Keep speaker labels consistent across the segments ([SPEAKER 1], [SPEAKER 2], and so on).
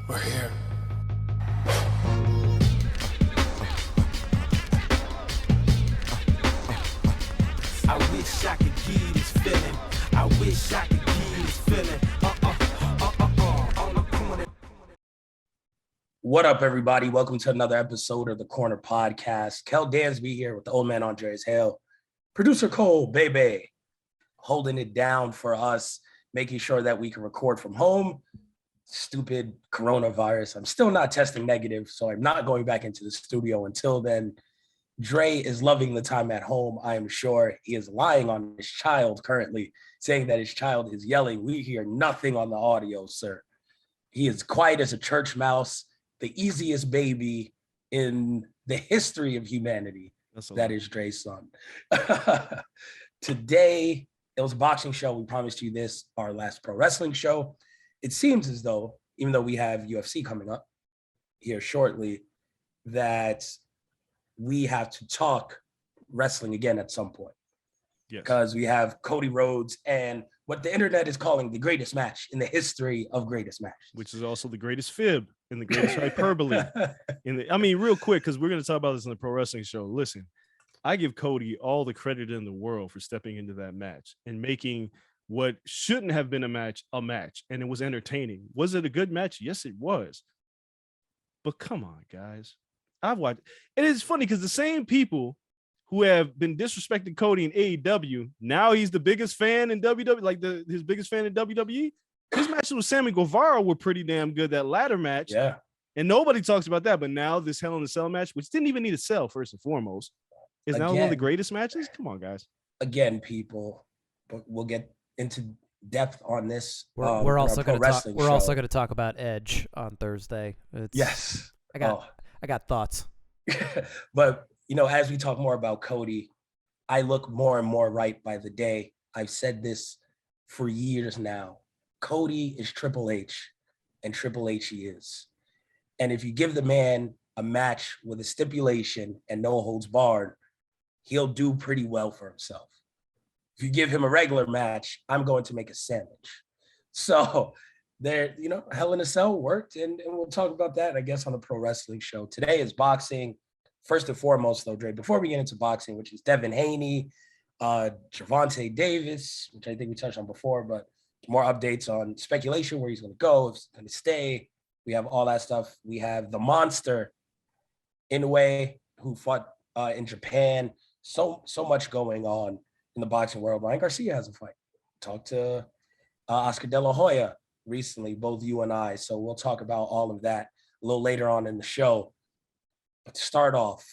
[SPEAKER 1] We're here.
[SPEAKER 2] I wish I could give this feeling. I wish I could give this feeling. On the corner.
[SPEAKER 3] What up, everybody? Welcome to another episode of the Corner Podcast. Kel Dansby here with the old man Andreas Hale, producer Coale, baby, holding it down for us, making sure that we can record from home. Stupid coronavirus. I'm still not testing negative, so I'm not going back into the studio until then. Dre is loving the time at home. I am sure he is lying on his child currently, saying that his child is yelling. We hear nothing on the audio, sir. He is quiet as a church mouse, the easiest baby in the history of humanity. That is Dre's son. Today, it was a boxing show. We promised you this, our last pro wrestling show. It seems as though, even though we have UFC coming up here shortly, that we have to talk wrestling again at some point.
[SPEAKER 4] Yes.
[SPEAKER 3] Because we have Cody Rhodes and what the internet is calling the greatest match in the history of greatest matches.
[SPEAKER 4] Which is also the greatest fib and the greatest hyperbole. Real quick, because we're going to talk about this in the pro wrestling show. Listen, I give Cody all the credit in the world for stepping into that match and making what shouldn't have been a match, and it was entertaining. Was it a good match? Yes, it was. But come on, guys. I've watched, and it's funny because the same people who have been disrespecting Cody in AEW, now he's the biggest fan in WWE, like his biggest fan in WWE. His matches with Sammy Guevara were pretty damn good, that ladder match.
[SPEAKER 3] Yeah.
[SPEAKER 4] And nobody talks about that. But now this Hell in a Cell match, which didn't even need a cell, first and foremost, is now one of the greatest matches. Come on, guys.
[SPEAKER 3] Again, people, but we'll get into depth on this.
[SPEAKER 5] We're also going to talk about Edge on Thursday.
[SPEAKER 3] Yes.
[SPEAKER 5] I got thoughts.
[SPEAKER 3] But, as we talk more about Cody, I look more and more right by the day. I've said this for years now. Cody is Triple H, and Triple H he is. And if you give the man a match with a stipulation and no holds barred, he'll do pretty well for himself. If you give him a regular match, I'm going to make a sandwich. So there, Hell in a Cell worked, and we'll talk about that, I guess, on the pro wrestling show. Today is boxing. First and foremost, though, Dre, before we get into boxing, which is Devin Haney, Gervonta Davis, which I think we touched on before, but more updates on speculation, where he's going to go, if he's going to stay. We have all that stuff. We have the monster, Inoue, who fought in Japan. So much going on in the boxing world. Ryan Garcia has a fight. Talked to Oscar De La Hoya recently, both you and I. So we'll talk about all of that a little later on in the show. But to start off,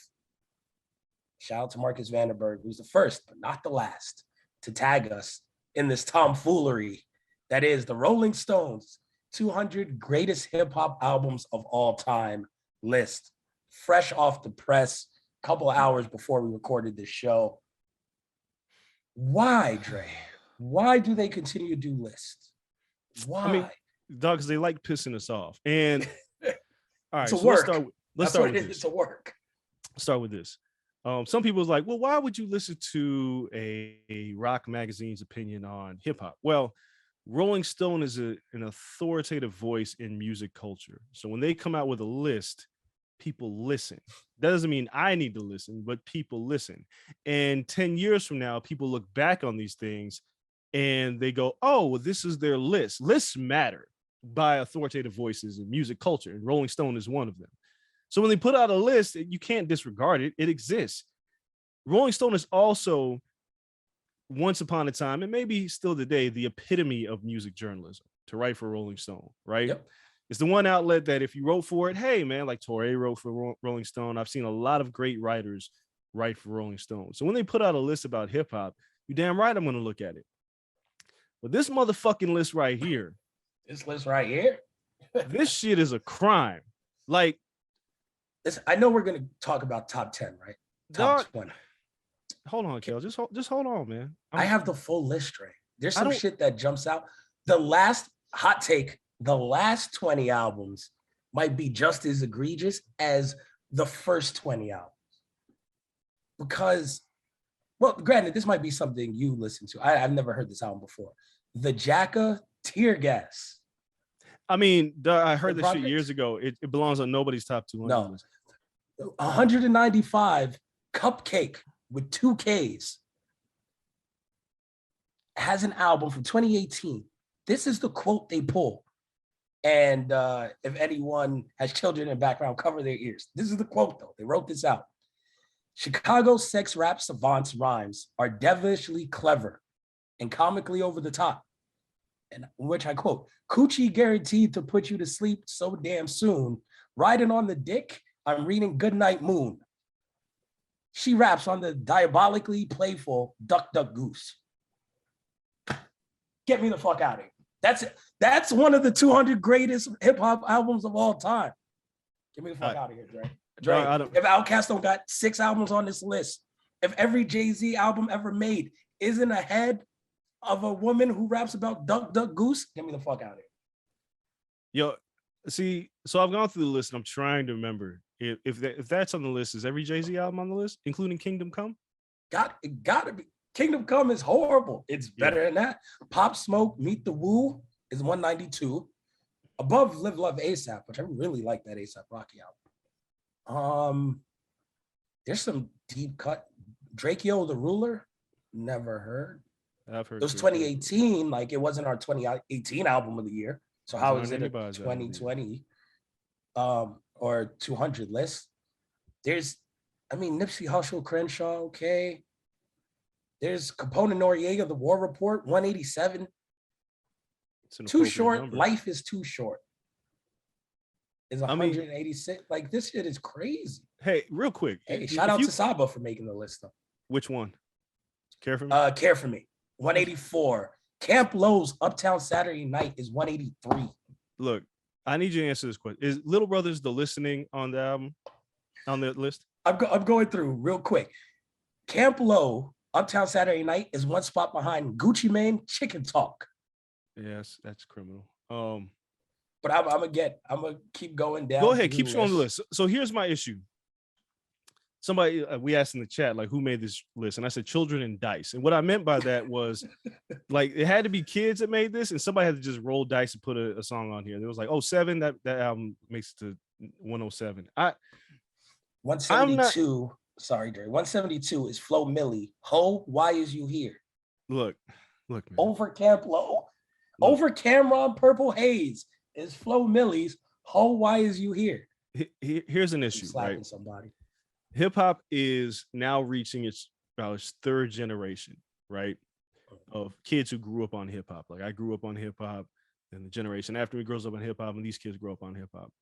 [SPEAKER 3] shout out to Marcus Vanderberg, who's the first, but not the last, to tag us in this tomfoolery that is the Rolling Stones 200 greatest hip-hop albums of all time list. Fresh off the press, a couple of hours before we recorded this show. Why, Dre? Why do they continue to do lists? Why?
[SPEAKER 4] Dog, because they like pissing us off. And all right,
[SPEAKER 3] so
[SPEAKER 4] let's start with this.
[SPEAKER 3] It's a work.
[SPEAKER 4] Start with this. Some people was like, well, why would you listen to a rock magazine's opinion on hip hop? Well, Rolling Stone is an authoritative voice in music culture. So when they come out with a list, people listen. That doesn't mean I need to listen, but people listen. And 10 years from now, people look back on these things and they go, oh, well, this is their list. Lists matter by authoritative voices in music culture, and Rolling Stone is one of them. So when they put out a list, you can't disregard it. It exists. Rolling Stone is also, once upon a time, and maybe still today, the epitome of music journalism, to write for Rolling Stone, right?
[SPEAKER 3] Yep.
[SPEAKER 4] It's the one outlet that if you wrote for it, hey, man, like Torre wrote for Rolling Stone. I've seen a lot of great writers write for Rolling Stone. So when they put out a list about hip hop, you damn right I'm going to look at it. But this motherfucking list right here, this shit is a crime. Like,
[SPEAKER 3] I know we're going to talk about top 10, right? Top 20.
[SPEAKER 4] Hold on, Kel. Just hold on, man.
[SPEAKER 3] I have the full list, Dre. There's some shit that jumps out. The last 20 albums might be just as egregious as the first 20 albums. Because, well, granted, this might be something you listen to. I've never heard this album before. The Jacka Tear Gas.
[SPEAKER 4] I mean, I heard
[SPEAKER 3] The
[SPEAKER 4] this shit
[SPEAKER 3] projects?
[SPEAKER 4] years ago. It belongs on nobody's top 200
[SPEAKER 3] No.
[SPEAKER 4] list.
[SPEAKER 3] 195, Cupcake with 2 Ks has an album from 2018. This is the quote they pull. And if anyone has children in the background, cover their ears. This is the quote, though. They wrote this out. Chicago sex rap savants' rhymes are devilishly clever and comically over the top. And which I quote, coochie guaranteed to put you to sleep so damn soon. Riding on the dick, I'm reading Goodnight Moon. She raps on the diabolically playful Duck Duck Goose. Get me the fuck out of here. That's one of the 200 greatest hip hop albums of all time. Get me the fuck out of here, Dre. If Outkast don't got 6 albums on this list, if every Jay-Z album ever made isn't ahead of a woman who raps about Duck Duck Goose, get me the fuck out of here.
[SPEAKER 4] Yo, see, so I've gone through the list and I'm trying to remember if that's on the list. Is every Jay-Z album on the list, including Kingdom Come?
[SPEAKER 3] It gotta be. Kingdom Come is horrible. It's better than that. Pop Smoke, Meet the Woo is 192. Above Live Love ASAP, which I really like that ASAP Rocky album. There's some deep cut. Drakeo the Ruler, never heard.
[SPEAKER 4] I've heard.
[SPEAKER 3] It was 2018, like it wasn't our 2018 album of the year. So how is it a 2020 or 200 list? There's, Nipsey Hussle, Crenshaw, okay. There's Capone and Noriega, The War Report, 187. Too short. Number. Life is too short. Is 186. Like this shit is crazy.
[SPEAKER 4] Hey, real quick.
[SPEAKER 3] Hey, shout out to Saba for making the list though.
[SPEAKER 4] Which one? Care for Me?
[SPEAKER 3] Care for Me. 184. Camp Lowe's Uptown Saturday Night is 183.
[SPEAKER 4] Look, I need you to answer this question. Is Little Brothers The Listening on the album? On the list?
[SPEAKER 3] I'm going through real quick. Camp Low, Uptown Saturday Night is 1 spot behind Gucci Mane, Chicken Talk.
[SPEAKER 4] Yes, that's criminal.
[SPEAKER 3] But I'm gonna keep going down.
[SPEAKER 4] Go ahead, keep showing the list. So here's my issue. Somebody we asked in the chat, like, who made this list? And I said Children and Dice. And what I meant by that was like it had to be kids that made this, and somebody had to just roll dice and put a song on here. There was like, 07, that album makes it to 107.
[SPEAKER 3] 172. Sorry, Dre. 172 is Flo Milli. Ho, Why Is You Here?
[SPEAKER 4] Look, man.
[SPEAKER 3] Over Camp Low. Look. Over Cameron Purple Haze is Flo Milli's Ho, Why Is You Here?
[SPEAKER 4] Here's an issue,
[SPEAKER 3] slapping
[SPEAKER 4] right?
[SPEAKER 3] Somebody.
[SPEAKER 4] Hip hop is now reaching its 3rd generation, right? Of kids who grew up on hip hop. Like I grew up on hip hop, and the generation after me grows up on hip hop, and these kids grow up on hip hop.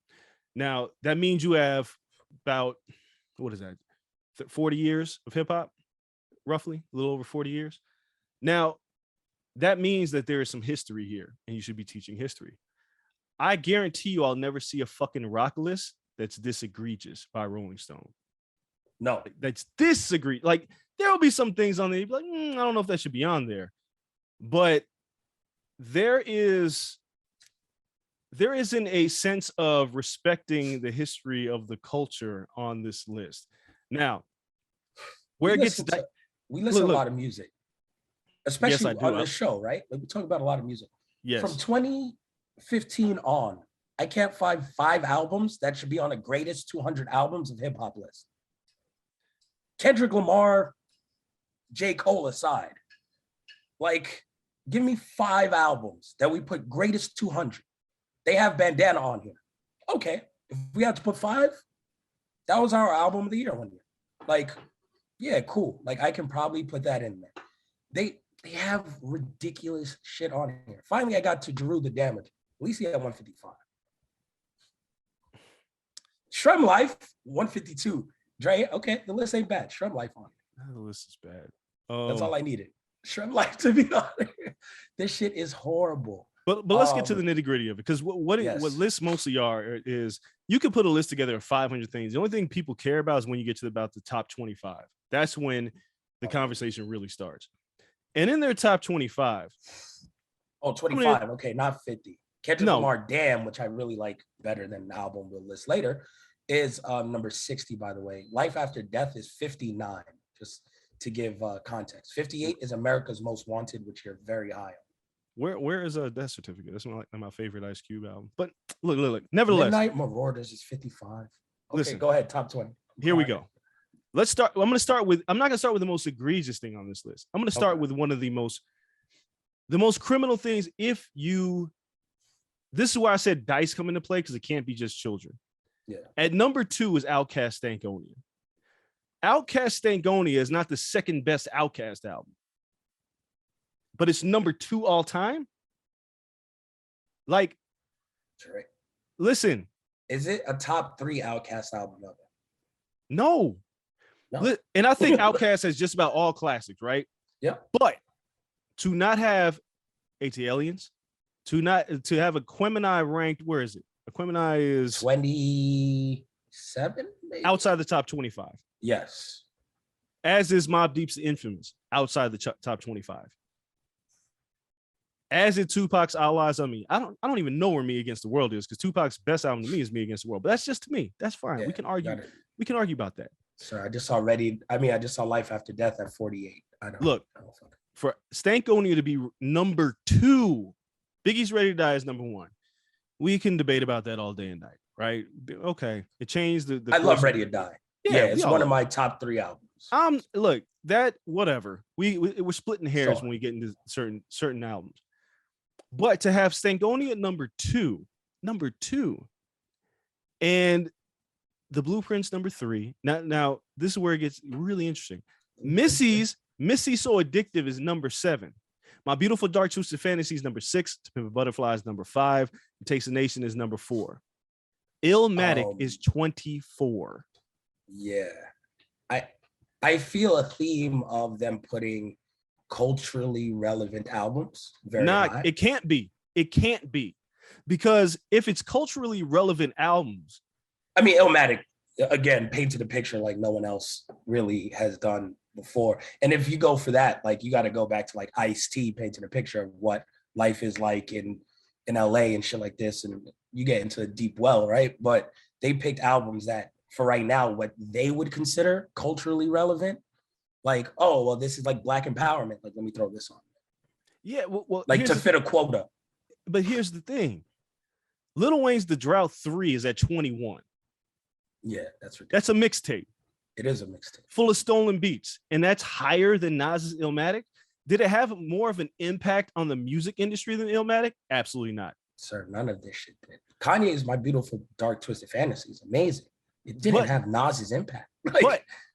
[SPEAKER 4] Now that means you have about, what is that? 40 years of hip hop, roughly, a little over 40 years. Now, that means that there is some history here, and you should be teaching history. I guarantee you I'll never see a fucking rock list that's this egregious by Rolling Stone.
[SPEAKER 3] No.
[SPEAKER 4] That's this egregious. Like, there will be some things on there, you'd be like, I don't know if that should be on there. But there isn't a sense of respecting the history of the culture on this list. Now, where it gets to
[SPEAKER 3] we listen to a lot of music, especially
[SPEAKER 4] yes,
[SPEAKER 3] on this show, right? Like we talk about a lot of music.
[SPEAKER 4] Yes.
[SPEAKER 3] From 2015 on, I can't find 5 albums that should be on the greatest 200 albums of hip hop list. Kendrick Lamar, J. Cole aside, like, give me 5 albums that we put greatest 200. They have Bandana on here. Okay, if we had to put 5, that was our album of the year one year. Like, yeah, cool. Like, I can probably put that in there. They have ridiculous shit on here. Finally, I got to Drew the Damage. At least he had 155. Shrem Life, 152. Dre, okay, the list ain't bad. Shrem Life on it.
[SPEAKER 4] The list is bad.
[SPEAKER 3] That's all I needed. Shrem Life to be on here. This shit is horrible.
[SPEAKER 4] But let's get to the nitty gritty of it, because what lists mostly are is you can put a list together of 500 things. The only thing people care about is when you get to about the top 25. That's when the conversation really starts. And in their top 25.
[SPEAKER 3] Oh, 25. Okay, not 50. Kendrick Lamar, Damn, which I really like better than the album we'll list later, is number 60, by the way. Life After Death is 59, just to give context. 58 is America's Most Wanted, which you're very high on.
[SPEAKER 4] Where is a death certificate? That's my favorite Ice Cube album. But look. Nevertheless,
[SPEAKER 3] Midnight Marauders is 55. Okay,
[SPEAKER 4] listen,
[SPEAKER 3] go ahead. Top 20.
[SPEAKER 4] Here we go. Let's start. I'm not going to start with the most egregious thing on this list. I'm going to start with one of the most criminal things. This is why I said dice come into play, because it can't be just children.
[SPEAKER 3] Yeah.
[SPEAKER 4] At number 2 is Outkast Stankonia. Outkast Stankonia is not the second best Outkast album, but it's number 2 all time. Like,
[SPEAKER 3] right.
[SPEAKER 4] Listen,
[SPEAKER 3] is it a top 3 Outkast album ever?
[SPEAKER 4] No. And I think Outkast has just about all classics, right?
[SPEAKER 3] Yeah.
[SPEAKER 4] But to not have AT-Aliens, to have Aquemini ranked, where is it? Aquemini is
[SPEAKER 3] 27, maybe?
[SPEAKER 4] Outside the top 25.
[SPEAKER 3] Yes.
[SPEAKER 4] As is Mobb Deep's Infamous, outside the top 25. As is Tupac's All Eyes on Me. I don't even know where Me Against the World is, because Tupac's best album to me is Me Against the World. But that's just to me. That's fine.
[SPEAKER 3] Yeah,
[SPEAKER 4] we can argue. We can argue about that.
[SPEAKER 3] Sir, I just saw Life After Death at 48.
[SPEAKER 4] Look, for Stankonia to be number 2, Biggie's Ready to Die is number 1. We can debate about that all day and night, right? Okay, it changed the
[SPEAKER 3] I love Ready to Die. Yeah, it's one of my top 3 albums.
[SPEAKER 4] Look, that whatever. We're splitting hairs when we get into certain albums. But to have Stankonia number 2, and the Blueprints number 3. Now this is where it gets really interesting. Missy So Addictive is number 7. My Beautiful Dark Twisted Fantasy is number 6. To Pimp a Butterfly is number 5. It Takes a Nation is number 4. Illmatic is 24.
[SPEAKER 3] Yeah. I feel a theme of them putting culturally relevant albums very high.
[SPEAKER 4] It can't be. Because if it's culturally relevant albums,
[SPEAKER 3] I mean, Illmatic, again, painted a picture like no one else really has done before. And if you go for that, like, you got to go back to like Ice-T painting a picture of what life is like in LA and shit like this. And you get into a deep well, right? But they picked albums that, for right now, what they would consider culturally relevant. Like, oh, well, this is like Black empowerment. Like, let me throw this on.
[SPEAKER 4] Yeah, well
[SPEAKER 3] like to fit a quota.
[SPEAKER 4] But here's the thing. Lil Wayne's The Drought 3 is at 21.
[SPEAKER 3] Yeah, that's ridiculous.
[SPEAKER 4] That's a mixtape.
[SPEAKER 3] It is a mixtape.
[SPEAKER 4] Full of stolen beats. And that's higher than Nas's Illmatic. Did it have more of an impact on the music industry than Illmatic? Absolutely not.
[SPEAKER 3] Sir, none of this shit did. Kanye's My Beautiful Dark Twisted Fantasy is amazing. It didn't have Nas's impact.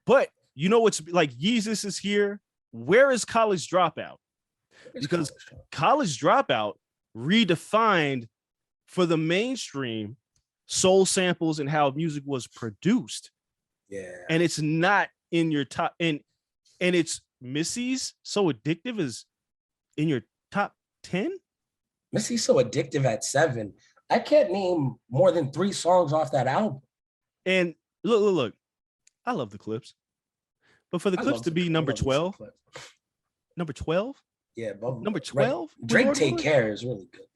[SPEAKER 4] But you know what's like, Yeezus is here. Where is College Dropout? Because College Dropout redefined for the mainstream soul samples and how music was produced.
[SPEAKER 3] Yeah.
[SPEAKER 4] And it's not in your top, and it's Missy's So Addictive is in your top 10.
[SPEAKER 3] Missy's So Addictive at 7. I can't name more than 3 songs off that album.
[SPEAKER 4] And look, I love the Clips. But for the Clips to be number 12, number 12?
[SPEAKER 3] Yeah, but
[SPEAKER 4] number 12?
[SPEAKER 3] Drake Take Care is really good.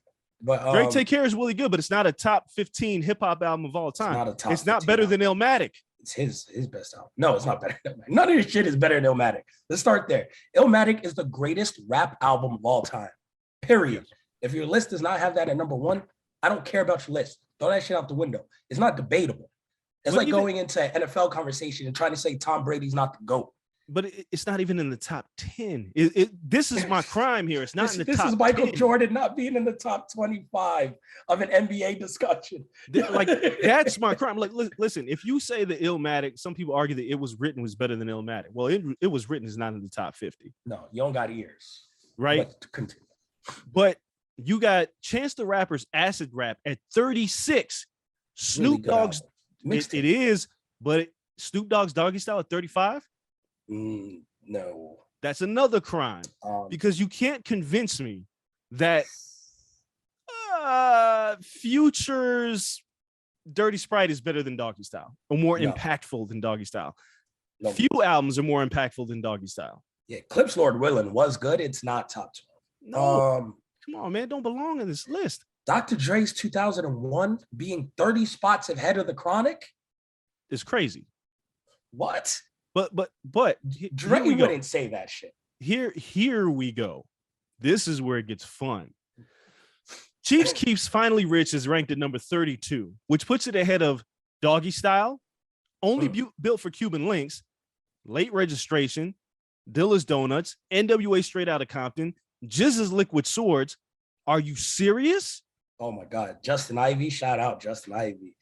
[SPEAKER 3] But
[SPEAKER 4] Drake Take Care is really good, but it's not a top 15 hip-hop album of all time. It's not better than Illmatic.
[SPEAKER 3] It's his best album. No, it's not better than Illmatic. None of this shit is better than Illmatic. Let's start there. Illmatic is the greatest rap album of all time. Period. If your list does not have that at number 1, I don't care about your list. Throw that shit out the window. It's not debatable. It's like going into an NFL conversation and trying to say Tom Brady's not the GOAT.
[SPEAKER 4] But it's not even in the top 10. This is my crime here. It's not in the top 10. This is
[SPEAKER 3] Michael Jordan not being in the top 25 of an NBA discussion.
[SPEAKER 4] Like, that's my crime. Like, listen, if you say the Illmatic, some people argue that It Was Written was better than Illmatic. Well, It Was Written is not in the top 50.
[SPEAKER 3] No, you don't got ears.
[SPEAKER 4] Right?
[SPEAKER 3] Continue.
[SPEAKER 4] But you got Chance the Rapper's Acid Rap at 36. Snoop Dogg's, it is, but Snoop Dogg's Doggy Style at 35?
[SPEAKER 3] No.
[SPEAKER 4] That's another crime, because you can't convince me that Future's Dirty Sprite is better than Doggy Style or more impactful than Doggy Style. No. Few albums are more impactful than Doggy Style.
[SPEAKER 3] Yeah, Clips Lord Willin' was good. It's not top
[SPEAKER 4] 12. No, come on, man, don't belong in this list.
[SPEAKER 3] Dr. Dre's 2001 being 30 spots ahead of The Chronic
[SPEAKER 4] is crazy. But
[SPEAKER 3] Dre wouldn't say that shit.
[SPEAKER 4] Here we go. This is where it gets fun. Chiefs Keef's Finally Rich is ranked at number 32, which puts it ahead of Doggy Style, Only Built for Cuban Links, Late Registration, Dilla's Donuts, NWA Straight Outta Compton, Jizz's Liquid Swords. Are you serious?
[SPEAKER 3] Oh my God. Justin Ivy, shout out Justin Ivy.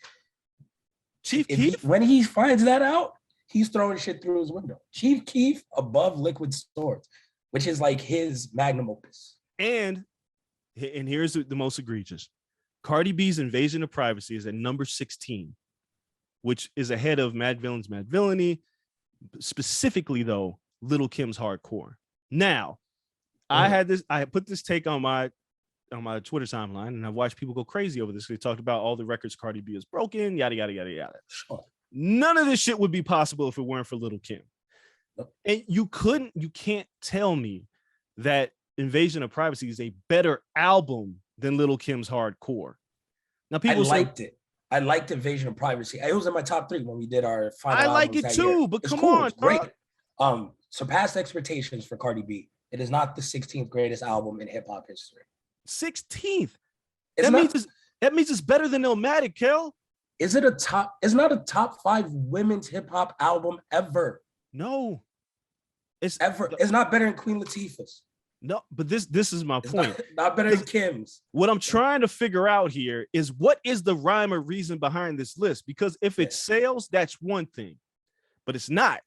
[SPEAKER 4] Chief Keef?
[SPEAKER 3] When he finds that out, he's throwing shit through his window. Chief Keef above Liquid Swords, which is like his magnum opus.
[SPEAKER 4] And here's the most egregious. Cardi B's Invasion of Privacy is at number 16, which is ahead of Mad Villain's Mad Villainy, specifically though, Little Kim's Hardcore. Now, I put this take on my Twitter timeline, and I've watched people go crazy over this. They talked about all the records Cardi B has broken, yada, yada, yada, yada.
[SPEAKER 3] Sure.
[SPEAKER 4] None of this shit would be possible if it weren't for Little Kim. And you can't tell me that Invasion of Privacy is a better album than Little Kim's Hardcore. Now, people liked
[SPEAKER 3] it. I liked Invasion of Privacy. It was in my top 3 when we did our final.
[SPEAKER 4] I like it too,
[SPEAKER 3] year.
[SPEAKER 4] but
[SPEAKER 3] it's
[SPEAKER 4] come
[SPEAKER 3] cool.
[SPEAKER 4] on,
[SPEAKER 3] it's great. Surpassed expectations for Cardi B. It is not the 16th greatest album in hip hop history.
[SPEAKER 4] 16th. That means it's better than Illmatic, Kel.
[SPEAKER 3] Is it it's not a top 5 women's hip hop album ever.
[SPEAKER 4] No.
[SPEAKER 3] It's not better than Queen Latifah's.
[SPEAKER 4] No, but this is my point.
[SPEAKER 3] Not better than Kim's.
[SPEAKER 4] What I'm trying to figure out here is what is the rhyme or reason behind this list? Because if it's sales, that's one thing, but it's not.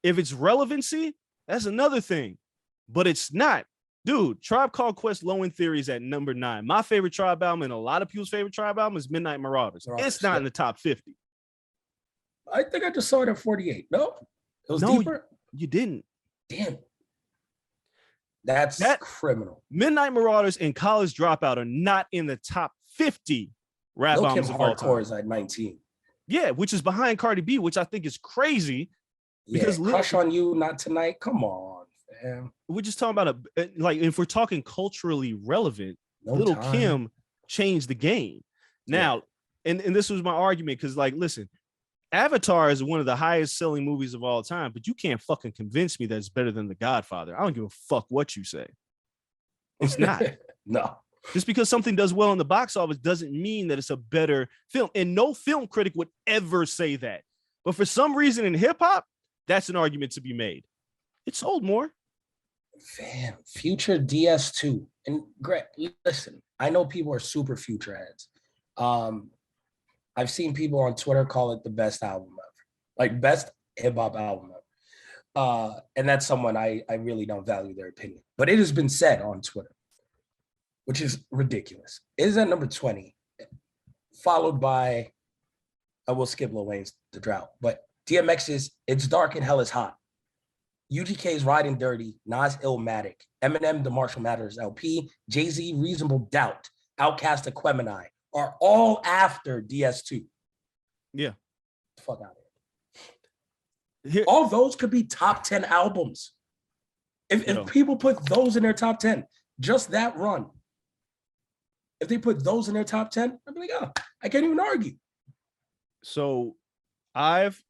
[SPEAKER 4] If it's relevancy, that's another thing, but it's not. Dude, Tribe Called Quest Low End Theory is at number 9. My favorite Tribe album and a lot of people's favorite Tribe album is Midnight Marauders. It's not in the top 50.
[SPEAKER 3] I think I just saw it at 48. No, it was deeper.
[SPEAKER 4] You didn't.
[SPEAKER 3] Damn. That's criminal.
[SPEAKER 4] Midnight Marauders and College Dropout are not in the top 50 rap albums of all time.
[SPEAKER 3] Hardcore is at 19.
[SPEAKER 4] Yeah, which is behind Cardi B, which I think is crazy.
[SPEAKER 3] Because Crush on You, Not Tonight. Come on, fam.
[SPEAKER 4] We're just talking about if we're talking culturally relevant, Little Kim changed the game. Now, and this was my argument, because listen, Avatar is one of the highest selling movies of all time, but you can't fucking convince me that it's better than The Godfather. I don't give a fuck what you say. It's not.
[SPEAKER 3] No.
[SPEAKER 4] Just because something does well in the box office doesn't mean that it's a better film. And no film critic would ever say that. But for some reason in hip hop, that's an argument to be made. It sold more.
[SPEAKER 3] Fam, Future DS2. And Greg, listen, I know people are super Future heads. I've seen people on Twitter call it the best album ever, best hip hop album ever. And that's someone I really don't value their opinion. But it has been said on Twitter, which is ridiculous. It is at number 20, followed by, I will skip Lil Wayne's The Drought, but DMX's It's Dark and Hell is Hot, UGK's Riding Dirty, Nas Illmatic, Eminem The Marshall Mathers LP, Jay-Z Reasonable Doubt, Outkast Aquemini, are all after DS2.
[SPEAKER 4] Yeah.
[SPEAKER 3] Fuck out of here. All those could be top 10 albums. If people put those in their top 10, just that run. If they put those in their top 10, I'd be like, oh, I can't even argue.
[SPEAKER 4] So I've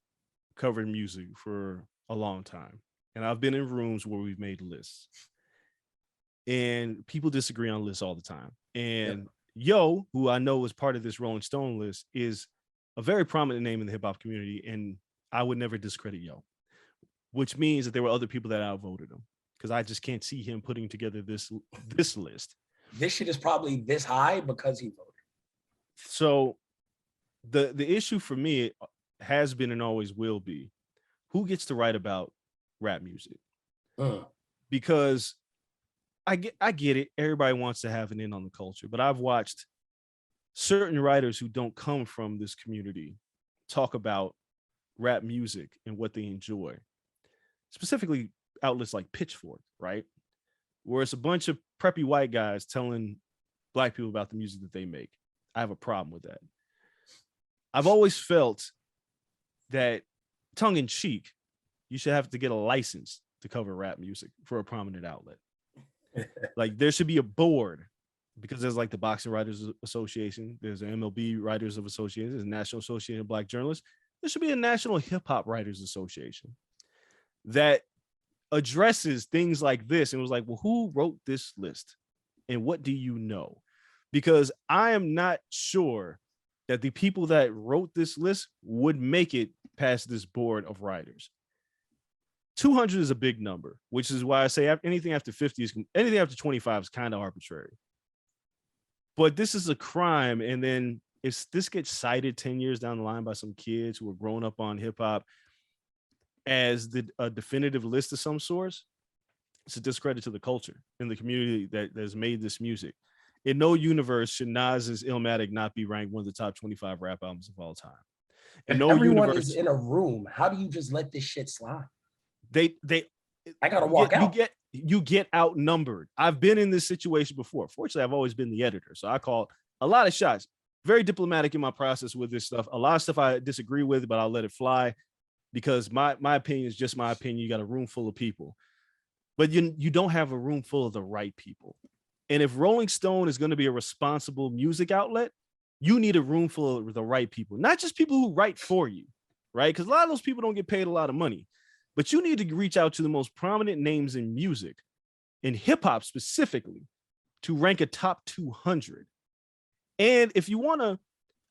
[SPEAKER 4] covered music for a long time, and I've been in rooms where we've made lists. And people disagree on lists all the time. And Yo, who I know is part of this Rolling Stone list, is a very prominent name in the hip hop community, and I would never discredit Yo, which means that there were other people that outvoted him, because I just can't see him putting together this list.
[SPEAKER 3] This shit is probably this high because he voted.
[SPEAKER 4] So the issue for me has been and always will be, who gets to write about rap music? Because I get it. Everybody wants to have an in on the culture, but I've watched certain writers who don't come from this community talk about rap music and what they enjoy, specifically outlets like Pitchfork, right? Where it's a bunch of preppy white guys telling black people about the music that they make. I have a problem with that. I've always felt that, tongue in cheek, you should have to get a license to cover rap music for a prominent outlet. There should be a board, because there's the Boxing Writers Association, there's the MLB Writers of Association, there's the National Association of Black Journalists. There should be a National Hip Hop Writers Association that addresses things like this and was like, well, who wrote this list and what do you know? Because I am not sure that the people that wrote this list would make it past this board of writers. 200 is a big number, which is why I say anything after 50 is, anything after 25 is kind of arbitrary. But this is a crime. And then if this gets cited 10 years down the line by some kids who are grown up on hip hop as a definitive list of some source, it's a discredit to the culture and the community that has made this music. In no universe should Nas's Illmatic not be ranked one of the top 25 rap albums of all time.
[SPEAKER 3] And no everyone universe, is in a room. How do you just let this shit slide? I gotta walk out.
[SPEAKER 4] You get outnumbered. I've been in this situation before. Fortunately, I've always been the editor, so I call a lot of shots. Very diplomatic in my process with this stuff. A lot of stuff I disagree with, but I'll let it fly because my opinion is just my opinion. You got a room full of people, but you don't have a room full of the right people. And if Rolling Stone is going to be a responsible music outlet, you need a room full of the right people, not just people who write for you, right? Because a lot of those people don't get paid a lot of money, but you need to reach out to the most prominent names in music, in hip hop specifically, to rank a top 200. And if you want to,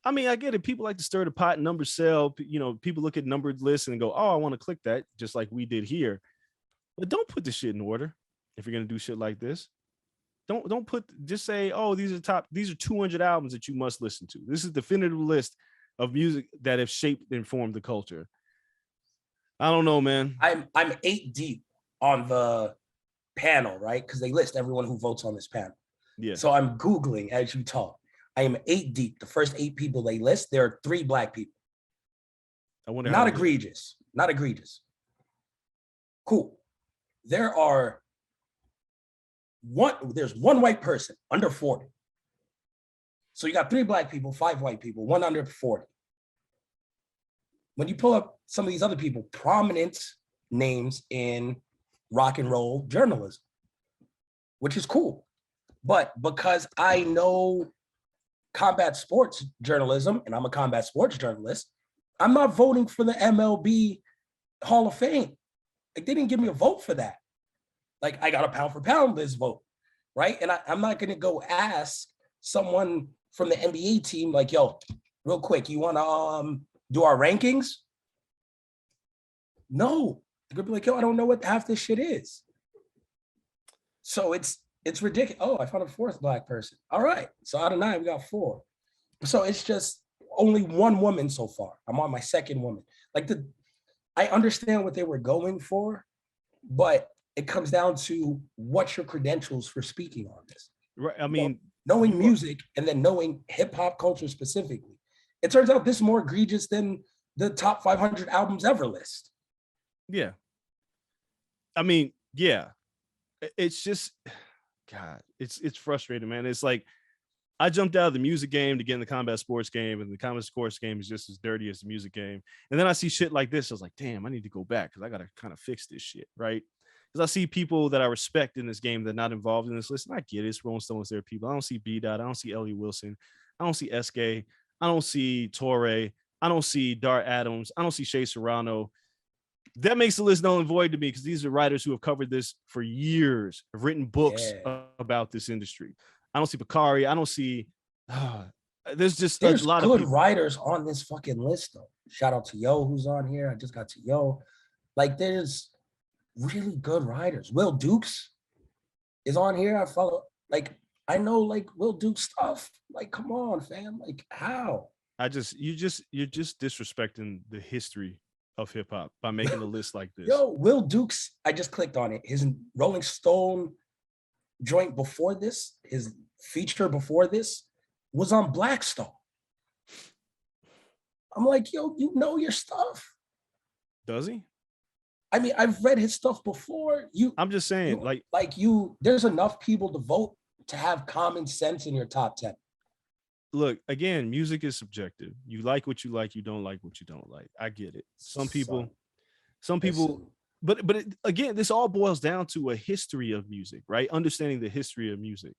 [SPEAKER 4] I mean, I get it. People like to stir the pot and numbers sell. You know, people look at numbered lists and go, oh, I want to click that, just like we did here. But don't put the shit in order if you're going to do shit like this. Don't put, just say, oh, these are 200 albums that you must listen to. This is a definitive list of music that have shaped and formed the culture. I don't know, man.
[SPEAKER 3] I'm 8 deep on the panel, right? Because they list everyone who votes on this panel.
[SPEAKER 4] Yeah.
[SPEAKER 3] So I'm Googling as you talk. I am 8 deep. The first 8 people they list, there are 3 Black people.
[SPEAKER 4] I wonder.
[SPEAKER 3] Not egregious. Not egregious. Cool. There's one white person under 40. So you got 3 Black people, 5 white people, 1 under 40. When you pull up some of these other people, prominent names in rock and roll journalism, which is cool. But because I know combat sports journalism and I'm a combat sports journalist, I'm not voting for the MLB Hall of Fame. Like, they didn't give me a vote for that. Like, I got a pound for pound list vote, right? And I'm not going to go ask someone from the NBA team, like, yo, real quick, you want to do our rankings? No. They're going to be like, yo, I don't know what half this shit is. So it's ridiculous. Oh, I found a 4th Black person. All right. So out of 9, we got 4. So it's just only 1 woman so far. I'm on my 2nd woman. Like, I understand what they were going for, but it comes down to what's your credentials for speaking on this.
[SPEAKER 4] Right. I mean,
[SPEAKER 3] knowing music and then knowing hip hop culture specifically. It turns out this is more egregious than the top 500 albums ever list.
[SPEAKER 4] Yeah. I mean, yeah. It's just, God, it's frustrating, man. It's like, I jumped out of the music game to get in the combat sports game, and the combat sports game is just as dirty as the music game. And then I see shit like this. I was like, damn, I need to go back because I got to kind of fix this shit, right? Because I see people that I respect in this game that are not involved in this list. And I get it. It's Rolling Stones, there are people. I don't see B-Dot. I don't see Ellie Wilson. I don't see SK. I don't see Torre. I don't see Dart Adams. I don't see Shea Serrano. That makes the list null and void to me because these are writers who have covered this for years, have written books about this industry. I don't see Bakari. I don't see. There's a lot of
[SPEAKER 3] good writers on this fucking list, though. Shout out to Yo, who's on here. I just got to Yo. Like, there's really good writers. Will Dukes is on here. I follow. Like, I know like Will Dukes stuff. Like, come on, fam. Like, how?
[SPEAKER 4] You're just disrespecting the history of hip hop by making a list like this.
[SPEAKER 3] Yo, Will Dukes. I just clicked on it. His Rolling Stone joint before this, his feature before this, was on Blackstone. I'm like, yo, you know your stuff.
[SPEAKER 4] Does he?
[SPEAKER 3] I mean, I've read his stuff before.
[SPEAKER 4] I'm just saying,
[SPEAKER 3] there's enough people to vote to have common sense in your top 10.
[SPEAKER 4] Look, again, music is subjective. You like what you like, you don't like what you don't like. I get it. Some people, but again, this all boils down to a history of music, right? Understanding the history of music.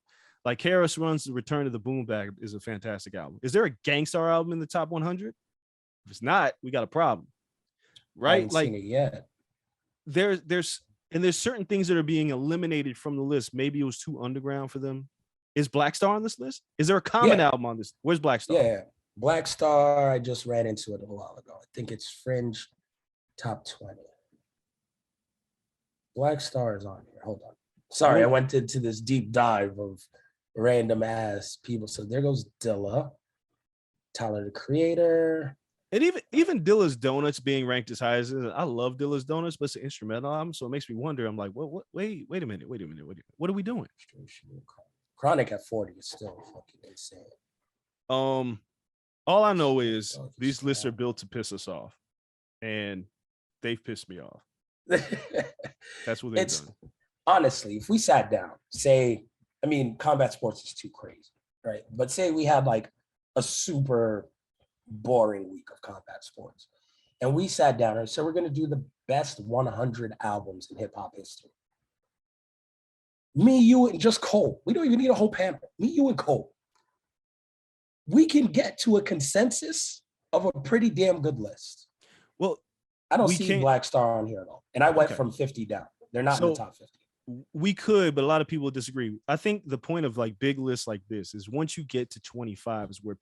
[SPEAKER 4] Like Harris Runs the Return of the Boom Bap is a fantastic album. Is there a Gangstar album in the top 100? If it's not, we got a problem, right?
[SPEAKER 3] I haven't seen it yet.
[SPEAKER 4] There's and there's certain things that are being eliminated from the list. Maybe it was too underground for them. Is Black Star on this list? Is there a Common album on this? Where's Black Star?
[SPEAKER 3] Yeah, Black Star. I just ran into it a while ago. I think it's Fringe top 20. Black Star is on here. Hold on. Sorry, I went into this deep dive of random ass people. So there goes Dilla, Tyler the Creator.
[SPEAKER 4] And even Dilla's Donuts being ranked as high as it is, I love Dilla's Donuts, but it's an instrumental album, so it makes me wonder. I'm like, what? Wait a minute. What are we doing?
[SPEAKER 3] Chronic at 40 is still fucking insane.
[SPEAKER 4] All I know is these lists are built to piss us off, and they've pissed me off. That's what they've done.
[SPEAKER 3] Honestly, if we sat down, say, I mean, combat sports is too crazy, right? But say we had like a super boring week of combat sports, and we sat down and said we're going to do the best 100 albums in hip hop history. Me, you, and just Coale. We don't even need a whole panel. Me, you, and Coale. We can get to a consensus of a pretty damn good list.
[SPEAKER 4] Well,
[SPEAKER 3] I don't see Black Star on here at all. And I went from 50 down. They're not in the top 50.
[SPEAKER 4] We could, but a lot of people disagree. I think the point of like big lists like this is once you get to 25 is where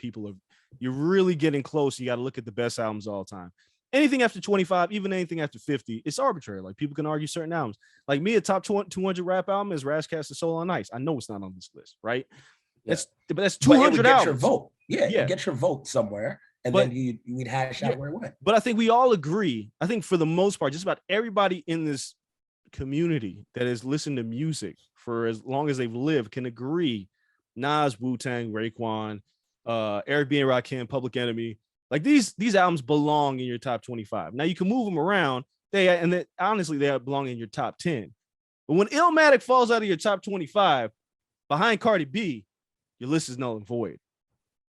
[SPEAKER 4] you're really getting close. You got to look at the best albums all the time. Anything after 25, even anything after 50, it's arbitrary. Like people can argue certain albums. Like me, a top 200 rap album is Razzcast's Soul on Ice. I know it's not on this list, right?
[SPEAKER 3] Yeah.
[SPEAKER 4] That's 200 albums.
[SPEAKER 3] Your vote. Yeah. Get your vote somewhere, and then you'd hash out where it went.
[SPEAKER 4] But I think we all agree. I think for the most part, just about everybody in this community that has listened to music for as long as they've lived can agree. Nas, Wu-Tang, Raekwon, Eric B. and Rakim, Public Enemy. Like these albums belong in your top 25. Now you can move them around. Honestly, they belong in your top 10. But when Illmatic falls out of your top 25 behind Cardi B, your list is null and void.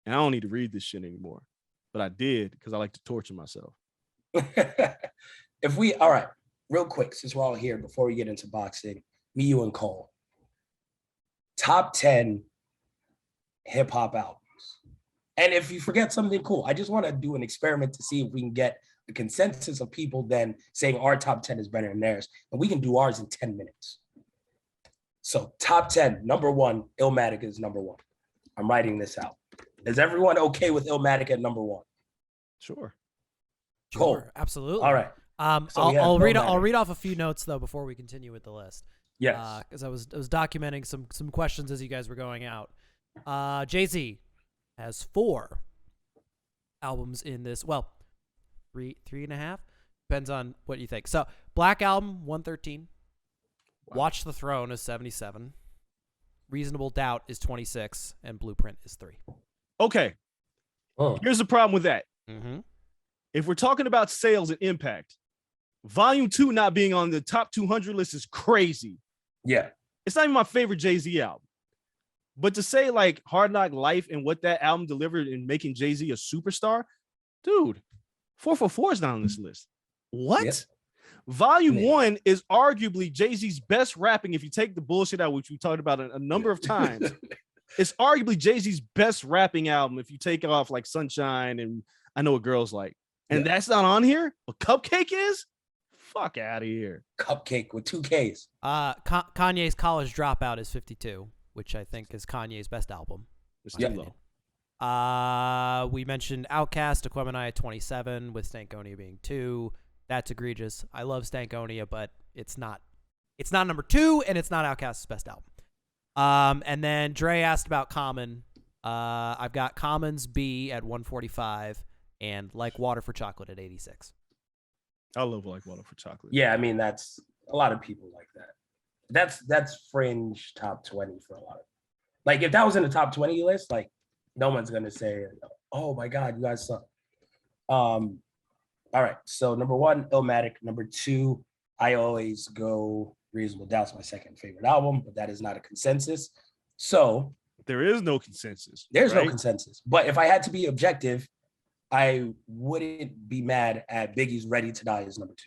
[SPEAKER 4] And I don't need to read this shit anymore. But I did because I like to torture myself.
[SPEAKER 3] All right, real quick, since we're all here, before we get into boxing, me, you, and Coale. Top 10 hip hop albums. And if you forget something cool, I just want to do an experiment to see if we can get a consensus of people then saying our top 10 is better than theirs. And we can do ours in 10 minutes. So top 10, number one, Illmatic is number one. I'm writing this out. Is everyone okay with Illmatic at number one?
[SPEAKER 4] Sure.
[SPEAKER 3] Cool.
[SPEAKER 5] Absolutely.
[SPEAKER 3] All right.
[SPEAKER 5] So I'll read off a few notes though before we continue with the list.
[SPEAKER 3] Yes.
[SPEAKER 5] Because I was documenting some questions as you guys were going out. Jay-Z has 4 albums in this. Well, three and a half. Depends on what you think. So Black Album 113. Wow. Watch the Throne is 77. Reasonable Doubt is 26, and Blueprint is 3.
[SPEAKER 4] Okay. Here's the problem with that.
[SPEAKER 5] Mm-hmm.
[SPEAKER 4] If we're talking about sales and impact, Volume 2 not being on the top 200 list is crazy.
[SPEAKER 3] Yeah. It's
[SPEAKER 4] not even my favorite Jay-Z album. But to say like Hard Knock Life and what that album delivered in making Jay-Z a superstar, dude, 444 is not on this list. What? Yeah. Volume 1 is arguably Jay-Z's best rapping. If you take the bullshit out, which we talked about a number of times, it's arguably Jay-Z's best rapping album. If you take off like Sunshine and I Know What Girls Like, and that's not on here, but Cupcake is? Fuck out of here.
[SPEAKER 3] Cupcake with 2 Ks.
[SPEAKER 5] Kanye's College Dropout is 52, which I think is Kanye's best album.
[SPEAKER 4] It's too low.
[SPEAKER 5] We mentioned Outkast, Aquemini at 27, with Stankonia being 2. That's egregious. I love Stankonia, but it's not number 2, and it's not Outkast's best album. And then Dre asked about Common. I've got Common's B at 145 and Like Water for Chocolate at 86.
[SPEAKER 4] I love Like Water for Chocolate.
[SPEAKER 3] Yeah, I mean, that's a lot of people like that. That's fringe top 20 for a lot of. Like if that was in the top 20 list, like no one's gonna say, "Oh my God, you guys suck." All right, so number 1, Illmatic. Number 2, I always go Reasonable Doubt's my second favorite album, but that is not a consensus. So
[SPEAKER 4] there is no consensus.
[SPEAKER 3] There's no consensus. But if I had to be objective, I wouldn't be mad at Biggie's Ready to Die as number 2.